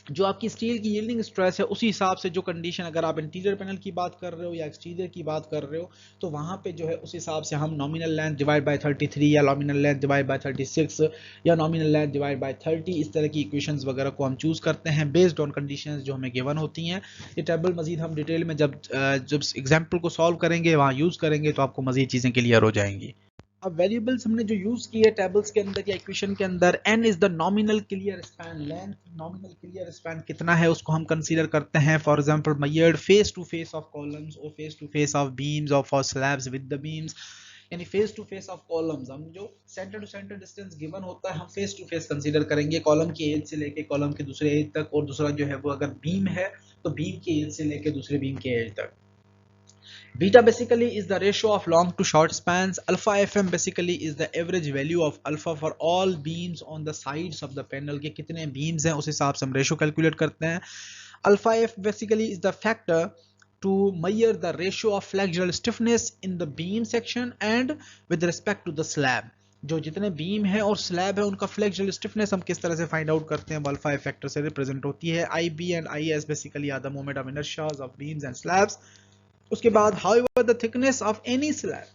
S1: जो आपकी स्टील की यील्डिंग स्ट्रेस है उसी हिसाब से जो कंडीशन, अगर आप इंटीरियर पैनल की बात कर रहे हो या एक्सटीरियर की बात कर रहे हो, तो वहाँ पे जो है उस हिसाब से हम नॉमिनल लेंथ डिवाइड बाय 33 या नॉमिनल लेंथ डिवाइड बाय 36 या नॉमिनल लेंथ डिवाइड बाय 30 इस तरह की इक्वेशंस वगैरह को हम चूज करते हैं बेस्ड ऑन कंडीशंस जो हमें गिवन होती हैं। ये टेबल मजीद हम डिटेल में जब एग्जाम्पल को सॉल्व करेंगे वहाँ यूज़ करेंगे तो आपको मजीद चीज़ें क्लियर हो जाएंगी। अब वेरिएबल्स हमने जो यूज की है टेबल्स के अंदर या इक्वेशन के अंदर, n is the nominal clear span length, nominal clear span कितना है उसको हम कंसीडर करते हैं। For example measured face to face of columns और face to face of beams और for slabs with the beams, यानी face to face of columns हम जो centre to centre distance given होता है हम फेस टू फेस कंसीडर करेंगे, column की एज से लेके कॉलम के दूसरे एज तक, और दूसरा जो है वो अगर बीम है तो बीम की एज से लेके दूसरे बीम के एज तक। Beta basically is the ratio of long to short spans. Alpha FM basically is the average value of alpha for all beams on the sides of the panel के कितने beams हैं उस हिसाब से हम ratio calculate करते हैं. Alpha F basically is the factor to measure the ratio of flexural stiffness in the beam section and with respect to the slab. जो जितने बीम है और स्लैब है उनका फ्लेक्सुअल स्टिफनेस हम किस तरह से फाइंड आउट करते हैं, अल्फा फैक्टर से रिप्रेजेंट होती है. I B and I S basically are the moment of inertias of beams and slabs. उसके बाद however the thickness of any slab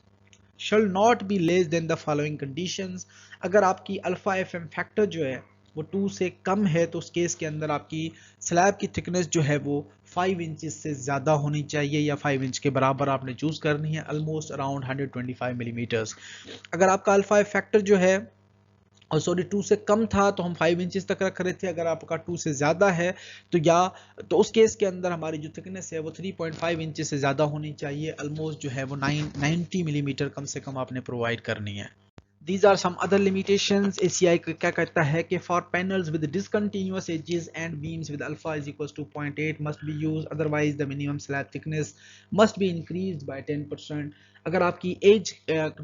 S1: shall not be less than the following conditions. अगर आपकी alpha F M factor जो है वो 2 से कम है तो उस केस के अंदर आपकी स्लैब की थिकनेस जो है वो 5 इंचेस से ज़्यादा होनी चाहिए या 5 इंच के बराबर आपने चूज़ करनी है, ऑलमोस्ट अराउंड 125 मिलीमीटर्स. अगर आपका अल्फा एफ फैक्टर जो है और सॉरी 2 से कम था तो हम 5 इंचेस तक रख रहे थे, अगर आपका 2 से ज़्यादा है तो उस केस के अंदर हमारी जो थिकनेस है वो 3.5 इंचेस से ज़्यादा होनी चाहिए, ऑलमोस्ट जो है वो 90 मिलीमीटर कम से कम आपने प्रोवाइड करनी है. These are some other limitations. ACI क्या कहता है कि for panels with discontinuous edges and beams with alpha is equals to 0.8 must be used, otherwise the minimum slab thickness must be increased by 10%. अगर आपकी as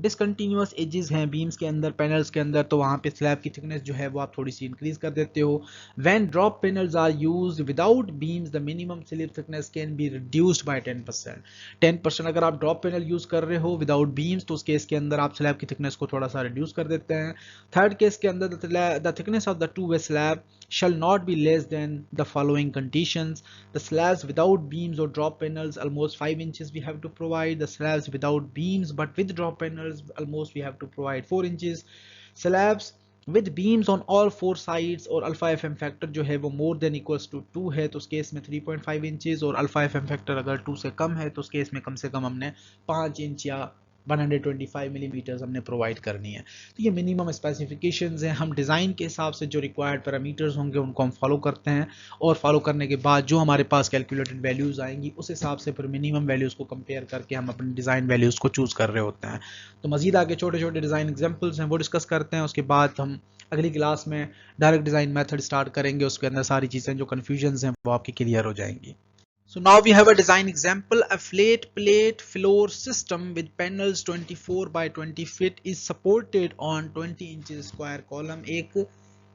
S1: discontinuous edges हैं beams के अंदर panels के अंदर तो वहाँ पे स्लैब की थिकनेस जो है वो आप थोड़ी सी इंक्रीज कर देते हो. When drop panels are used without beams the minimum slab thickness can be reduced by 10%. अगर आप ड्रॉप पैनल यूज कर रहे हो विदाउट बीम्स तो उस केस के अंदर आप स्लैब की थिकनेस को थोड़ा सा रिड्यूस कर देते हैं. थर्ड केस के अंदर the thickness of the two way slab shall not be less than the following conditions. The slabs without beams or drop panels almost 5 inches we have to provide. The slabs without beams but with drop panels almost we have to provide 4 inches. Slabs with beams on all 4 sides और alpha F M factor जो है वो more than equals to 2 है तो उस case में 3.5 inches, और alpha F M factor अगर 2 से कम है तो उस केस में कम से कम हमने 5 इंच या 125 मिलीमीटर्स हमने प्रोवाइड करनी है. तो ये मिनिमम स्पेसिफिकेशंस हैं. हम डिज़ाइन के हिसाब से जो रिक्वायर्ड पैरामीटर्स होंगे उनको हम फॉलो करते हैं और फॉलो करने के बाद जो हमारे पास कैलकुलेटेड वैल्यूज़ आएंगी उस हिसाब से फिर मिनिमम वैल्यूज़ को कंपेयर करके हम अपने डिज़ाइन वैल्यूज़ को चूज़ कर रहे होते हैं. तो मज़ीद आगे छोटे छोटे डिज़ाइन एग्जाम्पल्स हैं वो डिस्कस करते हैं. उसके बाद हम अगली क्लास में डायरेक्ट डिज़ाइन मेथड स्टार्ट करेंगे, उसके अंदर सारी चीज़ें जो कन्फ्यूजन्स हैं वो आपकी क्लियर हो जाएंगी. So now we have a design example. A flat plate floor system with panels 24 by 20 feet is supported on 20 inches square column. एक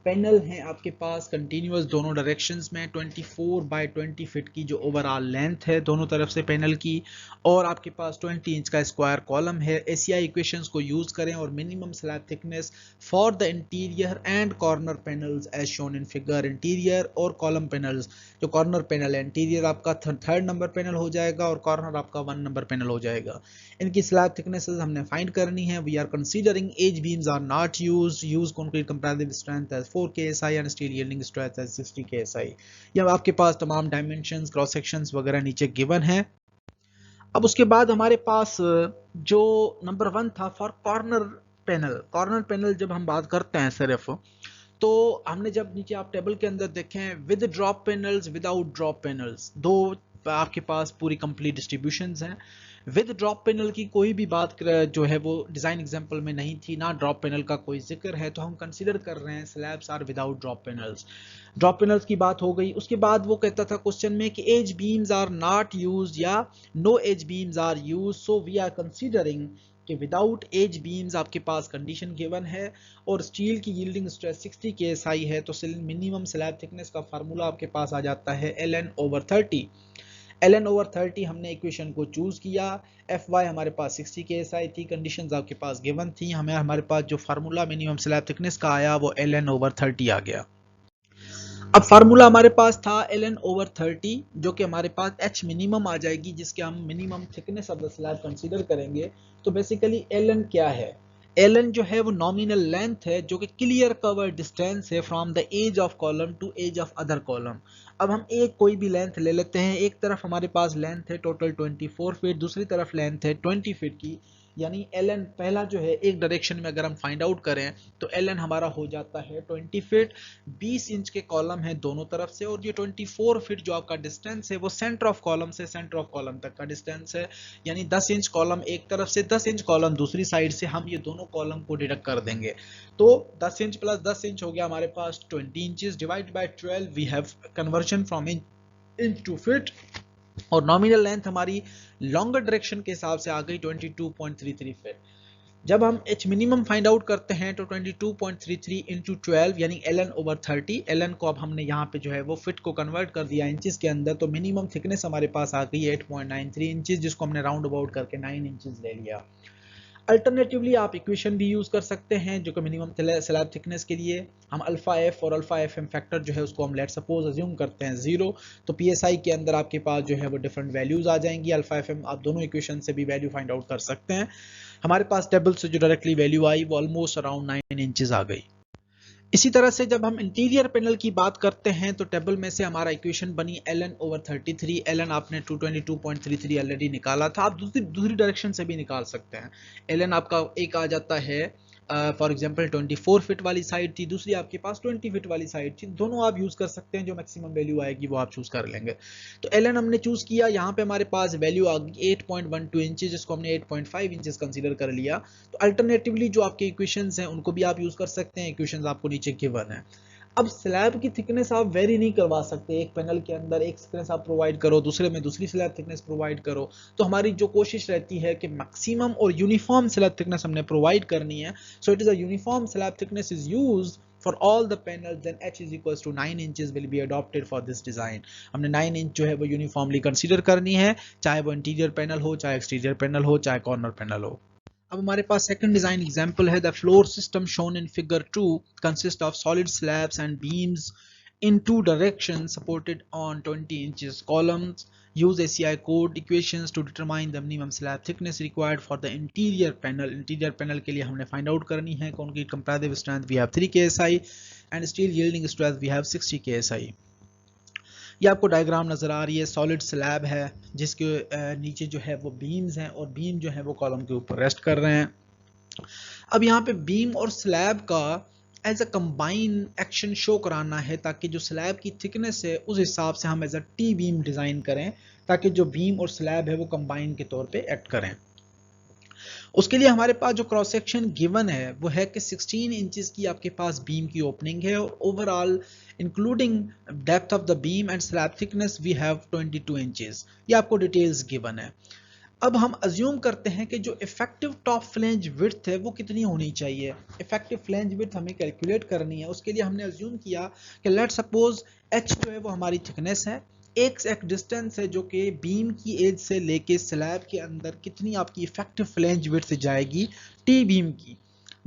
S1: पैनल है आपके पास कंटिन्यूअस दोनों डायरेक्शंस में 24 बाय 20 फीट की जो ओवरऑल लेंथ है दोनों तरफ से पैनल की, और आपके पास 20 इंच का स्क्वायर कॉलम है. एसीआई इक्वेशंस को यूज करें और minimum slab thickness for the interior and corner panels as shown in figure. Interior और कॉलम पैनल्स, जो कॉर्नर पैनल है इंटीरियर आपका 3rd नंबर पैनल हो जाएगा और कॉर्नर आपका 1 नंबर पैनल हो जाएगा. इनकी स्लैब थिकनेसेस हमने फाइंड करनी है. We are considering edge beams are not use concrete comparative strength as 4 KSI and steel yielding strength as 60 KSI. ये आपके पास तमाम डायमेंशंस क्रॉस सेक्शंस वगैरह नीचे गिवन है. अब उसके बाद हमारे पास जो नंबर 1 था फॉर कॉर्नर पैनल जब हम बात करते हैं सिर्फ तो हमने जब नीचे आप टेबल के अंदर देखें with drop panels without drop panels दो आपके पास पूरी कंप्लीट डिस्ट्रीब्यूशंस हैं. विद ड्रॉप पैनल की कोई भी बात जो है वो डिज़ाइन एग्जांपल में नहीं थी, ना ड्रॉप पैनल का कोई जिक्र है, तो हम कंसीडर कर रहे हैं slabs are without drop panels. Drop panels की बात हो गई. उसके बाद वो कहता था क्वेश्चन में कि edge beams are not used या no edge beams are used, so we are considering कि विदाउट एज बीम्स आपके पास कंडीशन गिवन है और स्टील की यील्डिंग स्ट्रेस 60 KSI है तो मिनिमम स्लैब थिकनेस का फार्मूला आपके पास आ जाता है ln/30. ln/30 हमने इक्वेशन को चूज किया. Fy हमारे पास 60 KSI थी, कंडीशंस आपके पास गिवन थी, हमारे पास जो फार्मूला मिनिमम स्लैब थिकनेस का आया वो ln/30 आ गया. अब फार्मूला हमारे पास था ln/30 जो कि हमारे पास h मिनिमम आ जाएगी, जिसके हम minimum thickness of the slab consider करेंगे। तो बेसिकली ln क्या है? ln जो है वो नॉमिनल लेंथ है जो कि क्लियर कवर डिस्टेंस है from the edge of column to edge of other column. अब हम एक कोई भी लेंथ ले लेते हैं। एक तरफ हमारे पास लेंथ है टोटल 24 फीट, दूसरी तरफ लेंथ है 20 फीट की, यानी ln पहला जो है एक डायरेक्शन में अगर हम फाइंड आउट करें तो ln हमारा हो जाता है 20 फीट। 20 इंच के कॉलम है दोनों तरफ से, और ये 24 फीट जो आपका डिस्टेंस है वो सेंटर ऑफ कॉलम से सेंटर ऑफ कॉलम तक का डिस्टेंस है, यानी 10 इंच कॉलम एक तरफ से 10 इंच कॉलम दूसरी साइड से, हम ये दोनों कॉलम को डिडक्ट कर देंगे। तो 10 इंच प्लस 10 इंच हो गया हमारे पास 20 inches, divide by 12 we have conversion from inch to feet, और नॉमिनल लेंथ हमारी लॉन्गर डायरेक्शन के हिसाब से आ गई 22.33 फीट। जब हम h मिनिमम फाइंड आउट करते हैं तो 22.33 इंटू 12 यानी ln/30। ln को अब हमने यहाँ पे जो है वो फिट को कन्वर्ट कर दिया इंचेस के अंदर, तो मिनिमम थिकनेस हमारे पास आ गई 8.93 इंचेस, जिसको हमने राउंड अबाउट करके 9 इंचेस ले लिया। अल्टरनेटिवली आप इक्वेशन भी यूज कर सकते हैं जो कि मिनिमम स्लैब थिकनेस के लिए हम अल्फा एफ और अल्फा एफ एम फैक्टर जो है उसको हम लेट सपोज अज्यूम करते हैं 0, तो पीएसआई के अंदर आपके पास जो है वो डिफरेंट वैल्यूज आ जाएंगी। अल्फा एफ एम आप दोनों इक्वेशन से भी वैल्यू फाइंड आउट कर सकते हैं। हमारे पास टेबल से जो डायरेक्टली वैल्यू आई वो ऑलमोस्ट अराउंड 9 इंचेस आ गई। इसी तरह से जब हम इंटीरियर पैनल की बात करते हैं तो टेबल में से हमारा इक्वेशन बनी ln/33। ln आपने 222.33 ऑलरेडी निकाला था, आप दूसरी डायरेक्शन से भी निकाल सकते हैं। ln आपका एक आ जाता है फॉर एग्जांपल 24 फीट वाली साइड थी, दूसरी आपके पास 20 फीट वाली साइड थी, दोनों आप यूज कर सकते हैं, जो मैक्सिमम वैल्यू आएगी वो आप चूज कर लेंगे। तो ln हमने चूज किया, यहाँ पे हमारे पास वैल्यू आ गई 8.12 इंचेस, जिसको हमने 8.5 इंचेस कंसीडर कर लिया। तो अल्टरनेटिवली जो आपके इक्वेशंस हैं उनको भी आप यूज कर सकते हैं, इक्वेशंस आपको नीचे गिवन है। अब स्लैब की थिकनेस आप वेरी नहीं करवा सकते, एक पैनल के अंदर एक थिकनेस आप प्रोवाइड करो, दूसरे में दूसरी स्लैब थिकनेस प्रोवाइड करो। तो हमारी जो कोशिश रहती है कि मैक्सिमम और यूनिफॉर्म स्लैब थिकनेस हमने प्रोवाइड करनी है। So it is a uniform slab thickness is used for all the panels, then h is equals to 9 inches will be adopted for this design। हमने 9 इंच जो है वो uniformly consider करनी है, चाहे वो इंटीरियर पैनल हो, चाहे एक्सटीरियर पैनल हो, चाहे कॉर्नर पैनल हो। अब हमारे पास सेकंड डिजाइन एग्जांपल है। The floor system shown in figure 2 consist of solid slabs and beams in two directions supported on 20 inches columns. Use ACI code equations to determine the minimum slab thickness required for the interior panel। interior panel के लिए हमने find out करनी है concrete comparative strength we have 3 KSI and steel yielding strength we have 60 KSI। ये आपको diagram नजर आ रही है, सॉलिड स्लैब है जिसके नीचे जो है वो बीम्स हैं, और बीम जो है वो कॉलम के ऊपर रेस्ट कर रहे हैं। अब यहाँ पे बीम और स्लैब का as a combine action show कराना है, ताकि जो स्लैब की थिकनेस है उस हिसाब से हम as a T beam design करें, ताकि जो बीम और स्लैब है वो कंबाइन के तौर पे एक्ट करें। उसके लिए हमारे पास जो क्रॉस सेक्शन गिवन है वो है कि 16 इंचेस की आपके पास बीम की ओपनिंग है, और overall including depth of the beam and slab thickness we have 22 inches. ये आपको डिटेल्स गिवन है। अब हम अज्यूम करते हैं कि जो इफेक्टिव टॉप फ्लेंज विड्थ है वो कितनी होनी चाहिए। इफेक्टिव फ्लेंज विड्थ हमें कैलकुलेट करनी है। उसके लिए हमने अज्यूम किया कि लेट सपोज h जो है वो हमारी थिकनेस है, एक डिस्टेंस है जो कि बीम की एज से लेके स्लैब के अंदर कितनी आपकी इफेक्टिव फ्लेंज विड्थ जाएगी टी बीम की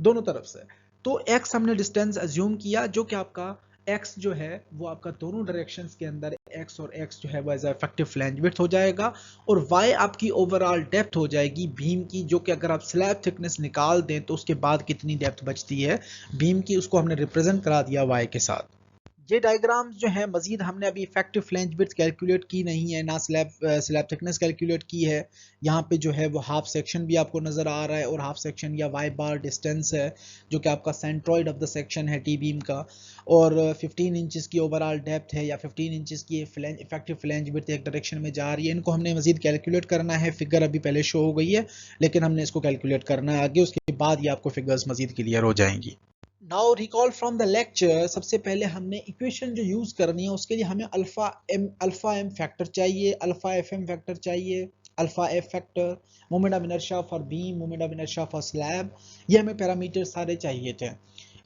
S1: दोनों तरफ से। तो x हमने डिस्टेंस अज्यूम किया, जो कि आपका x जो है वो आपका दोनों डायरेक्शंस के अंदर x और x जो है वो एज इफेक्टिव फ्लैंज विड्थ हो जाएगा, और y आपकी ओवरऑल डेप्थ हो जाएगी बीम की, जो कि अगर आप स्लैब थिकनेस निकाल दें तो उसके बाद कितनी डेप्थ बचती है बीम की, उसको हमने रिप्रेजेंट करा दिया y के साथ। ये डायग्राम्स जो है मजीद हमने अभी इफेक्टिव फ्लेंज विड्थ कैलकुलेट की नहीं है, ना स्लैब थिकनेस कैलकुलेट की है। यहाँ पे जो है वो हाफ सेक्शन भी आपको नजर आ रहा है, और हाफ सेक्शन या वाई बार डिस्टेंस है जो कि आपका सेंट्रॉइड ऑफ द सेक्शन है टी बीम का, और 15 इंचेस की ओवरऑल डेप्थ है, या 15 इंचेस की इफेक्टिव फ्लेंज विड्थ एक डायरेक्शन में जा रही है। इनको हमने मजीद कैलकुलेट करना है। फिगर अभी पहले शो हो गई है, लेकिन हमने इसको कैलकुलेट करना है आगे, उसके बाद ये आपको फिगर्स मजीद क्लियर हो जाएंगी। Now recall from the lecture, सबसे पहले हमने इक्वेशन जो यूज करनी है उसके लिए हमें अल्फा एम फैक्टर चाहिए, अल्फा एफ एम फैक्टर चाहिए, alpha F factor, moment of inertia for beam, moment of inertia for slab. ये हमें पैरामीटर सारे चाहिए थे।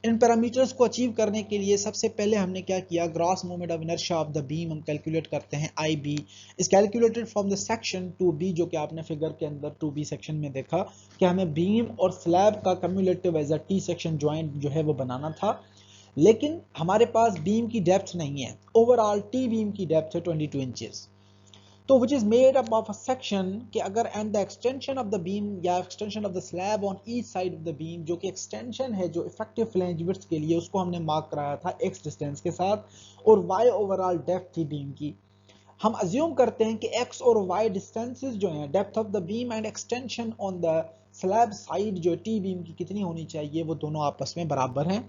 S1: इन पैरामीटर्स को अचीव करने के लिए सबसे पहले हमने क्या किया, gross moment of inertia of the beam हम कैलकुलेट करते हैं IB is calculated from the section 2B, जो कि आपने फिगर के अंदर 2B सेक्शन में देखा कि हमें बीम और स्लैब का cumulative as a T section joint जो है वो बनाना था। लेकिन हमारे पास बीम की डेप्थ नहीं है। ओवरऑल टी बीम की डेप्थ है 22 इंचेस, तो which is made up of a section कि अगर and the extension of the beam या extension of the slab on each side of the beam, जो कि एक्सटेंशन है जो इफेक्टिव फ्लैंज विड्थ के लिए, उसको हमने मार्क कराया था एक्स डिस्टेंस के साथ, और वाई ओवरऑल डेप्थ थी बीम की। हम अज्यूम करते हैं कि x और y डिस्टेंसेस जो हैं, depth of the beam and extension on the slab side जो टी बीम की कितनी होनी चाहिए, वो दोनों आपस में बराबर हैं,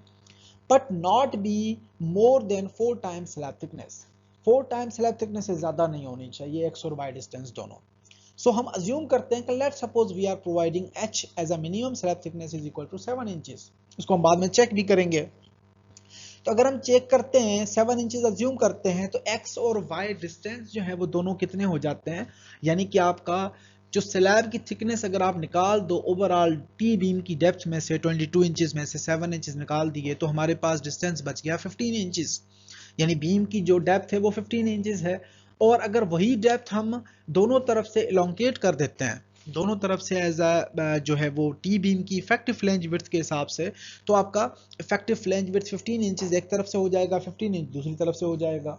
S1: but not be more than 4 times slab thickness. 4 times slab thickness से ज्यादा नहीं होनी चाहिए x और y डिस्टेंस दोनों। सो हम अज्यूम करते हैं कि let's suppose we are providing h as a minimum slab thickness is equal to 7 inches. इसको हम बाद में चेक भी करेंगे। तो अगर हम चेक करते हैं 7 इंचेस अज्यूम करते हैं, तो x और y डिस्टेंस जो है वो दोनों कितने हो जाते हैं, यानी कि आपका जो स्लैब की थिकनेस अगर आप निकाल दो ओवरऑल टी बीम की डेप्थ में से 22 इंचेस में से 7 इंचेस निकाल दिए, तो हमारे पास डिस्टेंस बच गया 15 इंचेस, यानी बीम की जो डेप्थ है वो 15 इंचेस है। और अगर वही डेप्थ हम दोनों तरफ से इलोंगेट कर देते हैं, दोनों तरफ से एज जो है वो टी बीम की इफेक्टिव फ्लैंज विड्थ के हिसाब से, तो आपका इफेक्टिव फ्लैंज विड्थ 15 इंचेस एक तरफ से हो जाएगा, 15 इंच दूसरी तरफ से हो जाएगा।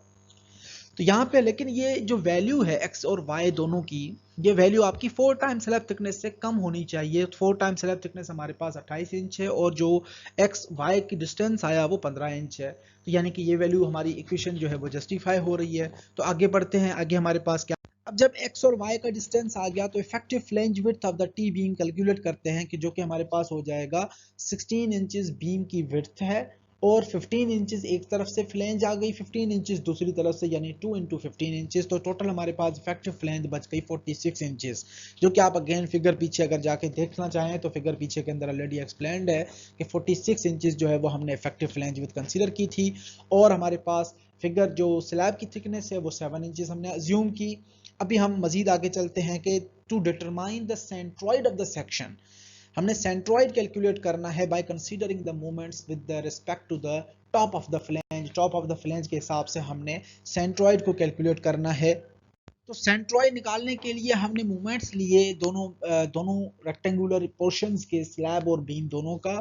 S1: तो यहाँ पे लेकिन ये जो वैल्यू है x और y दोनों की, ये वैल्यू आपकी 4 टाइम स्लैब थिकनेस से कम होनी चाहिए। 4 टाइम स्लैब थिकनेस हमारे पास 28 इंच है और जो x y की डिस्टेंस आया वो 15 इंच है, तो यानी कि ये वैल्यू हमारी इक्वेशन जो है वो जस्टिफाई हो रही है। तो आगे बढ़ते हैं, आगे हमारे पास क्या, अब जब x और y का डिस्टेंस आ गया तो effective flange width of the T beam calculate करते हैं कि जो कि हमारे पास हो जाएगा 16 इंचेस बीम की विड्थ है और 15 इंचेस एक तरफ से फ्लैंज आ गई, 15 इंचेस दूसरी तरफ से, यानी 2 इंटू 15 इंचेस, तो टोटल हमारे पास इफेक्टिव फ्लैंज बच गई 46 इंचेस, जो कि आप अगेन फिगर पीछे अगर जाके देखना चाहें तो फिगर पीछे के अंदर ऑलरेडी एक्सप्लेन्ड है कि 46 इंचेस जो है वो हमने इफेक्टिव फ्लैंज विड्थ कंसीडर की थी। और हमारे पास फिगर जो स्लैब की थिकनेस है वो 7 इंचेस हमने अज्यूम की। अभी हम मजीद आगे चलते हैं कि to determine the centroid of the section, हमने सेंट्रॉइड कैलकुलेट करना है by considering the moments with the respect to the top of the flange. Top of the flange के हिसाब से हमने सेंट्रॉइड को कैलकुलेट करना है। तो सेंट्रॉइड निकालने के लिए हमने मोमेंट्स लिए दोनों रेक्टेंगुलर पोर्शंस के, स्लैब और बीम दोनों का,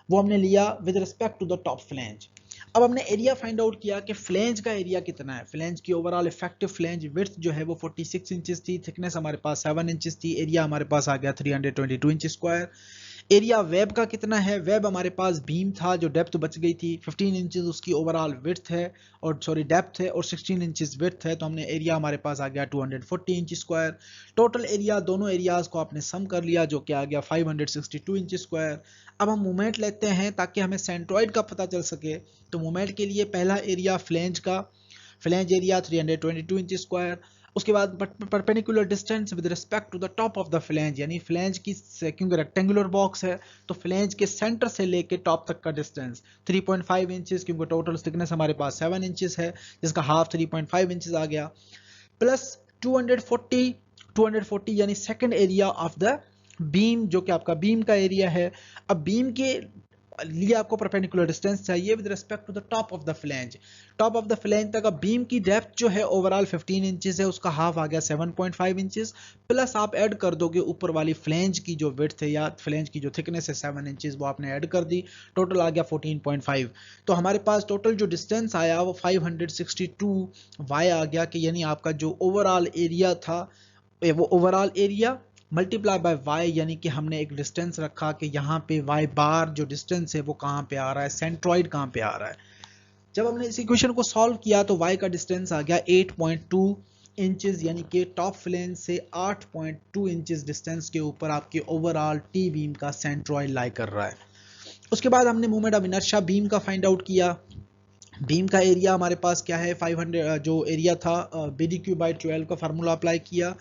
S1: वो हमने लिया with respect to the top flange. अब हमने एरिया फाइंड आउट किया कि फ्लैंज का एरिया कितना है। फ्लैंज की ओवरऑल इफेक्टिव फ्लैंज विड्थ जो है वो 46 इंचेस थी, थिकनेस हमारे पास 7 इंचेस थी, एरिया हमारे पास आ गया 322 इंच स्क्वायर। एरिया वेब का कितना है, वेब हमारे पास बीम था जो डेप्थ बच गई थी 15 इंचेस उसकी ओवरऑल विड्थ है, और सॉरी डेप्थ है, और 16 इंचेस विड्थ है, तो हमने एरिया हमारे पास आ गया 240 इंच स्क्वायर। टोटल एरिया दोनों एरियाज को आपने सम कर लिया जो कि आ गया 562 इंच स्क्वायर। अब हम मोमेंट लेते हैं ताकि हमें सेंट्रॉइड का पता चल सके। तो मोमेंट के लिए पहला एरिया फ्लैंज का, फ्लैंज एरिया 322 इंच स्क्वायर। उसके बाद perpendicular distance with respect to the top of the flange, यानी फ्लैंज की, क्योंकि रेक्टेंगुलर बॉक्स है तो फ्लैंज के सेंटर से लेके टॉप तक का डिस्टेंस 3.5 इंचेस, क्योंकि टोटल थिकनेस हमारे पास 7 इंचेस है जिसका हाफ 3.5 इंचेस आ गया, प्लस 240 यानी second area of the beam जो कि आपका बीम का एरिया है। अब बीम के लिए आपको परपेंडिकुलर डिस्टेंस चाहिए with respect to the top of the flange. Top of the flange तक अब बीम की डेप्थ जो है ओवरऑल 15 इंचेस है, उसका हाफ आ गया 7.5 इंचेस, प्लस आप ऐड कर दोगे ऊपर वाली फ्लैंज की जो विड्थ है या फ्लैंज की जो थिकनेस है 7 इंचेस, वो आपने ऐड कर दी, टोटल आ गया 14.5। तो हमारे पास टोटल जो डिस्टेंस आया वो 562 वाई आ गया, कि यानी आपका जो ओवरऑल एरिया था वो overall area multiply by Y, यानी कि हमने एक डिस्टेंस रखा कि यहाँ पे वाई बार जो डिस्टेंस है वो कहाँ पे आ रहा है, सेंट्रॉइड कहाँ पे आ रहा है। जब हमने इस इक्वेशन को सॉल्व किया तो वाई का डिस्टेंस आ गया 8.2 इंचेस, यानी कि टॉप फ्लैंज से 8.2 इंचेस डिस्टेंस के ऊपर आपके ओवरऑल टी बीम का सेंट्रॉइड लाई कर रहा है। उसके बाद हमने मोमेंट ऑफ इनर्शिया बीम का फाइंड आउट किया। बीम का एरिया हमारे पास क्या है, 500 जो एरिया था BDQ/12 का फार्मूला अप्लाई किया।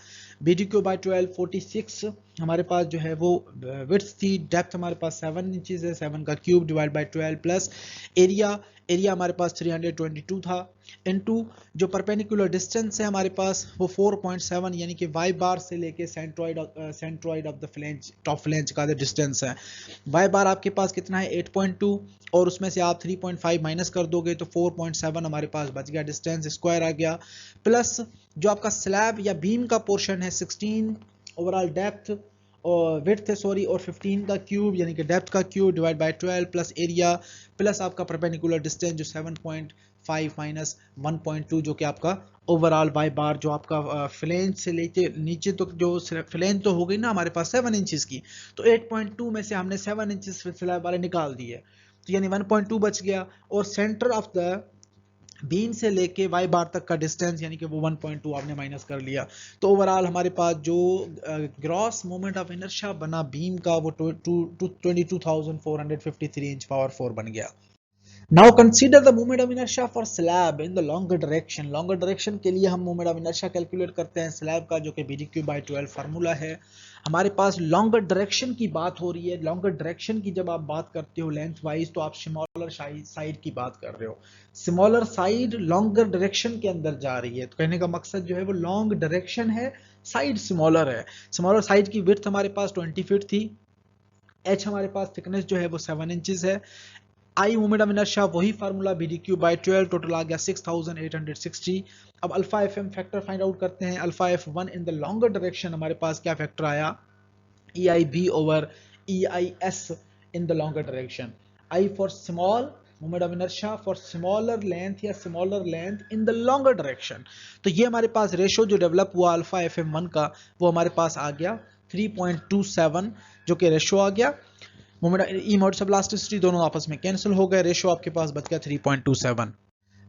S1: BDQ/12 46 हमारे पास जो है वो विड्थ थी, डेप्थ हमारे पास 7 इंचेस है, 7 का cube divide by 12 plus area हमारे पास 322 था, इनटू जो परपेंडिकुलर डिस्टेंस है हमारे पास वो 4.7, यानी कि वाई बार से लेके centroid of the flange, top flange का डिस्टेंस है। वाई बार आपके पास कितना है 8.2, और उसमें से आप 3.5 माइनस कर दोगे तो 4.7 हमारे पास बच गया, डिस्टेंस स्क्वायर आ गया, प्लस जो आपका स्लैब या बीम का पोर्शन है 16 ओवरऑल डेप्थ, और विड्थ है सॉरी, और 15 का क्यूब यानी कि डेप्थ का cube divide by 12 plus area plus आपका परपेंडिकुलर डिस्टेंस जो 7.5 माइनस 1.2 जो कि आपका ओवरऑल वाई बार जो आपका फ्लेंज से लेके नीचे तो जो फ्लेंज तो हो गई ना हमारे पास 7 इंचेस की, तो 8.2 में से हमने 7 इंचेस स्लैब वाले निकाल दिए, तो यानी 1.2 बच गया। और सेंटर ऑफ द बीम से लेके वाई बार तक का डिस्टेंस यानी कि वो 1.2 आपने माइनस कर लिया, तो ओवरऑल हमारे पास जो ग्रॉस मोमेंट ऑफ इनर्शिया बना बीम का वो 22,453 इंच पावर 4 बन गया। Now consider the moment of inertia for slab in the longer direction. Longer direction के लिए हम moment of inertia कैलकुलेट करते हैं slab का, जो कि BDQ/12 फार्मूला है। हमारे पास longer direction की बात हो रही है। longer direction की जब आप बात करते हो लेंथ वाइज, तो आप स्मॉलर साइड की बात कर रहे हो। स्मॉलर साइड longer direction के अंदर जा रही है, तो कहने का मकसद जो है वो लॉन्ग डायरेक्शन है, साइड स्मॉलर है। स्मॉलर साइड की विड्थ हमारे पास 20 फीट थी, एच हमारे पास थिकनेस जो है वो 7 इंचेस है। आई मोमेंट ऑफ इनर्शिया वही फार्मूला BDQ/12, टोटल आ गया 6860। अब alpha FM factor find out करते हैं। Alpha F1 in the longer direction हमारे पास क्या फैक्टर आया, EIB over EIS in the longer direction. I for small moment of inertia for smaller length या smaller length in the longer direction. तो ये हमारे पास रेशो जो डेवलप हुआ अल्फा FM1 का, वो हमारे पास आ गया 3.27 जो कि रेशो आ गया। मोमेंट ई मॉड सब इलास्टिसिटी दोनों आपस में कैंसिल हो गए, रेशियो आपके पास बच गया 3.27।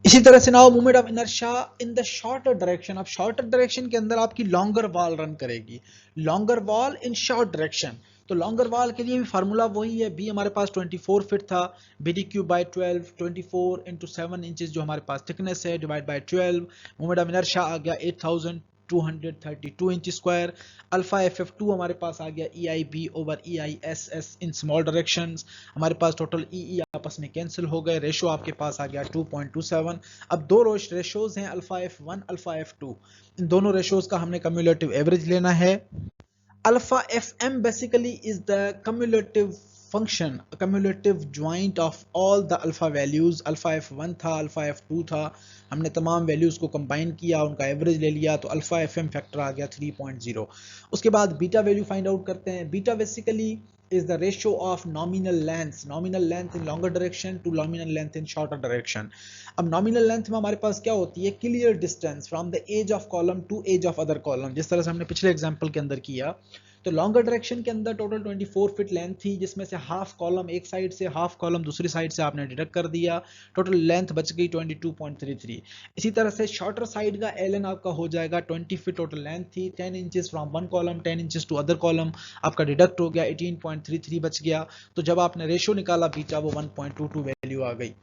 S1: इसी तरह से now moment of inertia in the shorter direction. अब शॉर्टर डायरेक्शन के अंदर आपकी लॉन्गर वॉल रन करेगी, longer wall in short direction. तो लॉन्गर वॉल के लिए भी फार्मूला वही है, बी हमारे पास 24 फीट था, BDQ/12 24 इंटू 7 इंचेस जो हमारे पास थिकनेस है divide by 12, moment of inertia आ गया 8232 इंच स्क्वायर। अल्फा FF2 हमारे पास आ गया EIB over EISS in small directions. हमारे पास टोटल ई आपस में कैंसिल हो गए, रेशो आपके पास आ गया 2.27। अब दो रेशोज हैं अल्फा F1 अल्फा F2, इन दोनों रेशोज का हमने कम्युलेटिव एवरेज लेना है। Alpha FM basically is the cumulative function, cumulative joint of all the alpha values. Alpha F1 था, अल्फा F2 था, हमने तमाम वैल्यूज को कंबाइन किया, उनका एवरेज ले लिया, तो अल्फा FM फैक्टर आ गया 3.0। उसके बाद बीटा वैल्यू फाइंड आउट करते हैं। Beta basically is the ratio of nominal length in longer direction to nominal length in shorter direction. अब nominal length में हमारे पास क्या होती है, clear distance from the edge of column to edge of other column, जिस तरह से हमने पिछले एग्जांपल के अंदर किया। तो लॉन्गर डायरेक्शन के अंदर टोटल 24 फीट लेंथ थी, जिसमें से हाफ कॉलम एक साइड से हाफ कॉलम दूसरी साइड से आपने डिडक्ट कर दिया, टोटल लेंथ बच गई 22.33। इसी तरह से शॉर्टर साइड का LN आपका हो जाएगा 20 फीट, टोटल लेंथ थी 10 inches from one column 10 inches to other column, आपका डिडक्ट हो गया 18.33 बच गया। तो जब आपने रेशियो निकाला बीटा, वो 1.22 वैल्यू आ गई।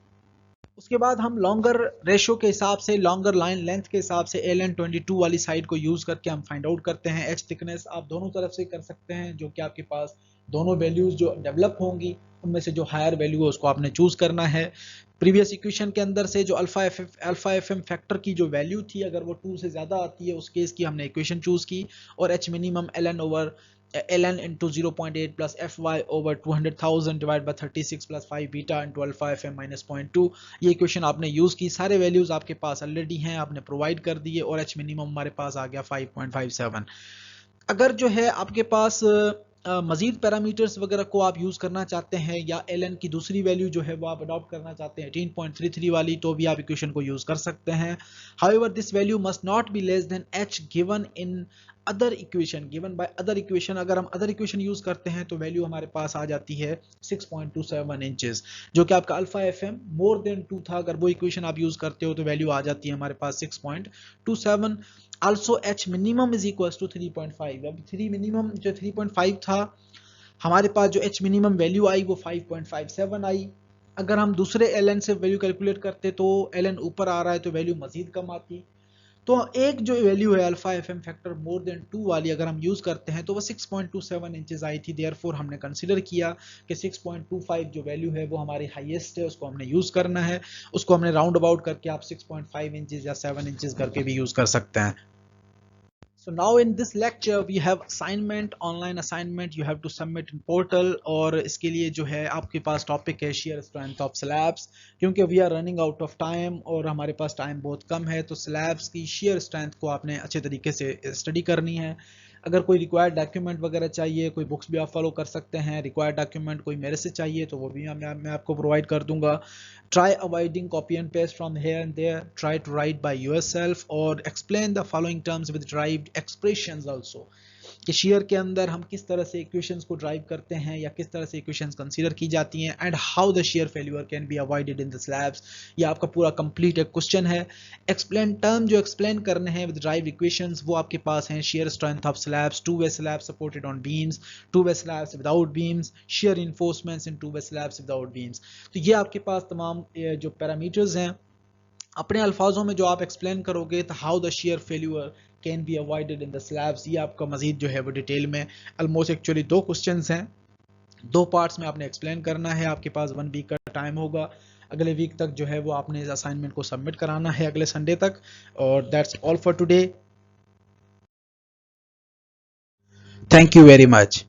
S1: उसके बाद हम लॉन्गर रेशो के हिसाब से, लॉन्गर लाइन लेंथ के हिसाब से LN22 वाली साइड को यूज करके हम फाइंड आउट करते हैं। एच थिकनेस आप दोनों तरफ से कर सकते हैं, जो कि आपके पास दोनों वैल्यूज जो डेवलप होंगी उनमें से जो हायर वैल्यू है उसको आपने चूज करना है। प्रीवियस इक्वेशन के अंदर से जो अल्फा FM फैक्टर की जो वैल्यू थी, अगर वो 2 से ज्यादा आती है उस केस की हमने इक्वेशन चूज की, और H minimum ln into 0.8 plus fy over 200,000 divided by 36 plus 5 beta into alpha fm minus 0.2। ये इक्वेशन आपने यूज की, सारे वैल्यूज आपके पास ऑलरेडी हैं, आपने प्रोवाइड कर दिए, और एच मिनिमम हमारे पास आ गया 5.57। अगर जो है आपके पास मजीद पैरामीटर्स वगैरह को आप यूज करना चाहते हैं, या ln की दूसरी वैल्यू जो है वो आप अडॉप्ट करना चाहते हैं 18.33 वाली, तो भी आप इक्वेशन को यूज कर सकते हैं। However this value must not be less than h given in other equation, given by other equation. अगर हम अदर इक्वेशन यूज करते हैं तो वैल्यू हमारे पास आ जाती है 6.27 इंचेस, जो कि आपका अल्फा FM मोर देन 2 था। अगर वो इक्वेशन आप यूज करते हो तो वैल्यू आ जाती है हमारे पास 6.27। Also H minimum is equal to 3.5। अब 3 मिनिमम जो 3.5 था, हमारे पास जो एच मिनिमम वैल्यू आई वो 5.57 आई। अगर हम दूसरे LN से वैल्यू कैलकुलेट करते तो LN ऊपर आ रहा है तो वैल्यू मजीद कम आती। तो एक जो वैल्यू है alpha FM factor more than 2 वाली, अगर हम यूज करते हैं तो वो 6.27 इंचेस आई थी। देयरफॉर हमने कंसीडर किया कि 6.25 जो वैल्यू है वो हमारी हाईएस्ट है, उसको हमने यूज करना है। उसको हमने राउंड अबाउट करके आप 6.5 इंचेस या 7 इंचेस करके भी यूज कर सकते हैं। So now in this lecture we have assignment, online assignment you have to submit in portal, और इसके लिए जो है आपके पास टॉपिक है shear strength of slabs। क्योंकि we are running out of time और हमारे पास टाइम बहुत कम है, तो स्लैब्स की shear strength को आपने अच्छे तरीके से स्टडी करनी है। अगर कोई रिक्वायर्ड डॉक्यूमेंट वगैरह चाहिए, कोई बुक्स भी आप फॉलो कर सकते हैं, रिक्वायर्ड डॉक्यूमेंट कोई मेरे से चाहिए तो वो भी मैं आपको प्रोवाइड कर दूंगा। Try avoiding copy and paste from here and there, try to write by yourself और explain the following terms with derived expressions also, कि शेयर के अंदर हम किस तरह से इक्वेशंस को ड्राइव करते हैं या किस तरह से इक्वेशंस कंसीडर की जाती हैं, and how the share failure can be avoided in the slabs. ये आपका पूरा कंप्लीट एक क्वेश्चन है। एक्सप्लेन टर्म जो एक्सप्लेन करने हैं विद ड्राइव इक्वेशंस वो आपके पास हैं, shear strength of slabs, two way slab supported on beams, two way slabs without beams, shear reinforcements in two way slabs without beams. तो ये आपके पास तमाम जो पैरामीटर्स हैं अपने अल्फाजों में जो आप एक्सप्लेन करोगे तो how the share failure can be avoided in the slabs, ये आपका मजीद जो है वो डिटेल में ऑलमोस्ट एक्चुअली 2 क्वेश्चंस हैं, 2 पार्ट्स में आपने एक्सप्लेन करना है। आपके पास 1 वीक का टाइम होगा, अगले वीक तक जो है वो आपने इस असाइनमेंट को सबमिट कराना है अगले संडे तक। और that's all for today, thank you very much.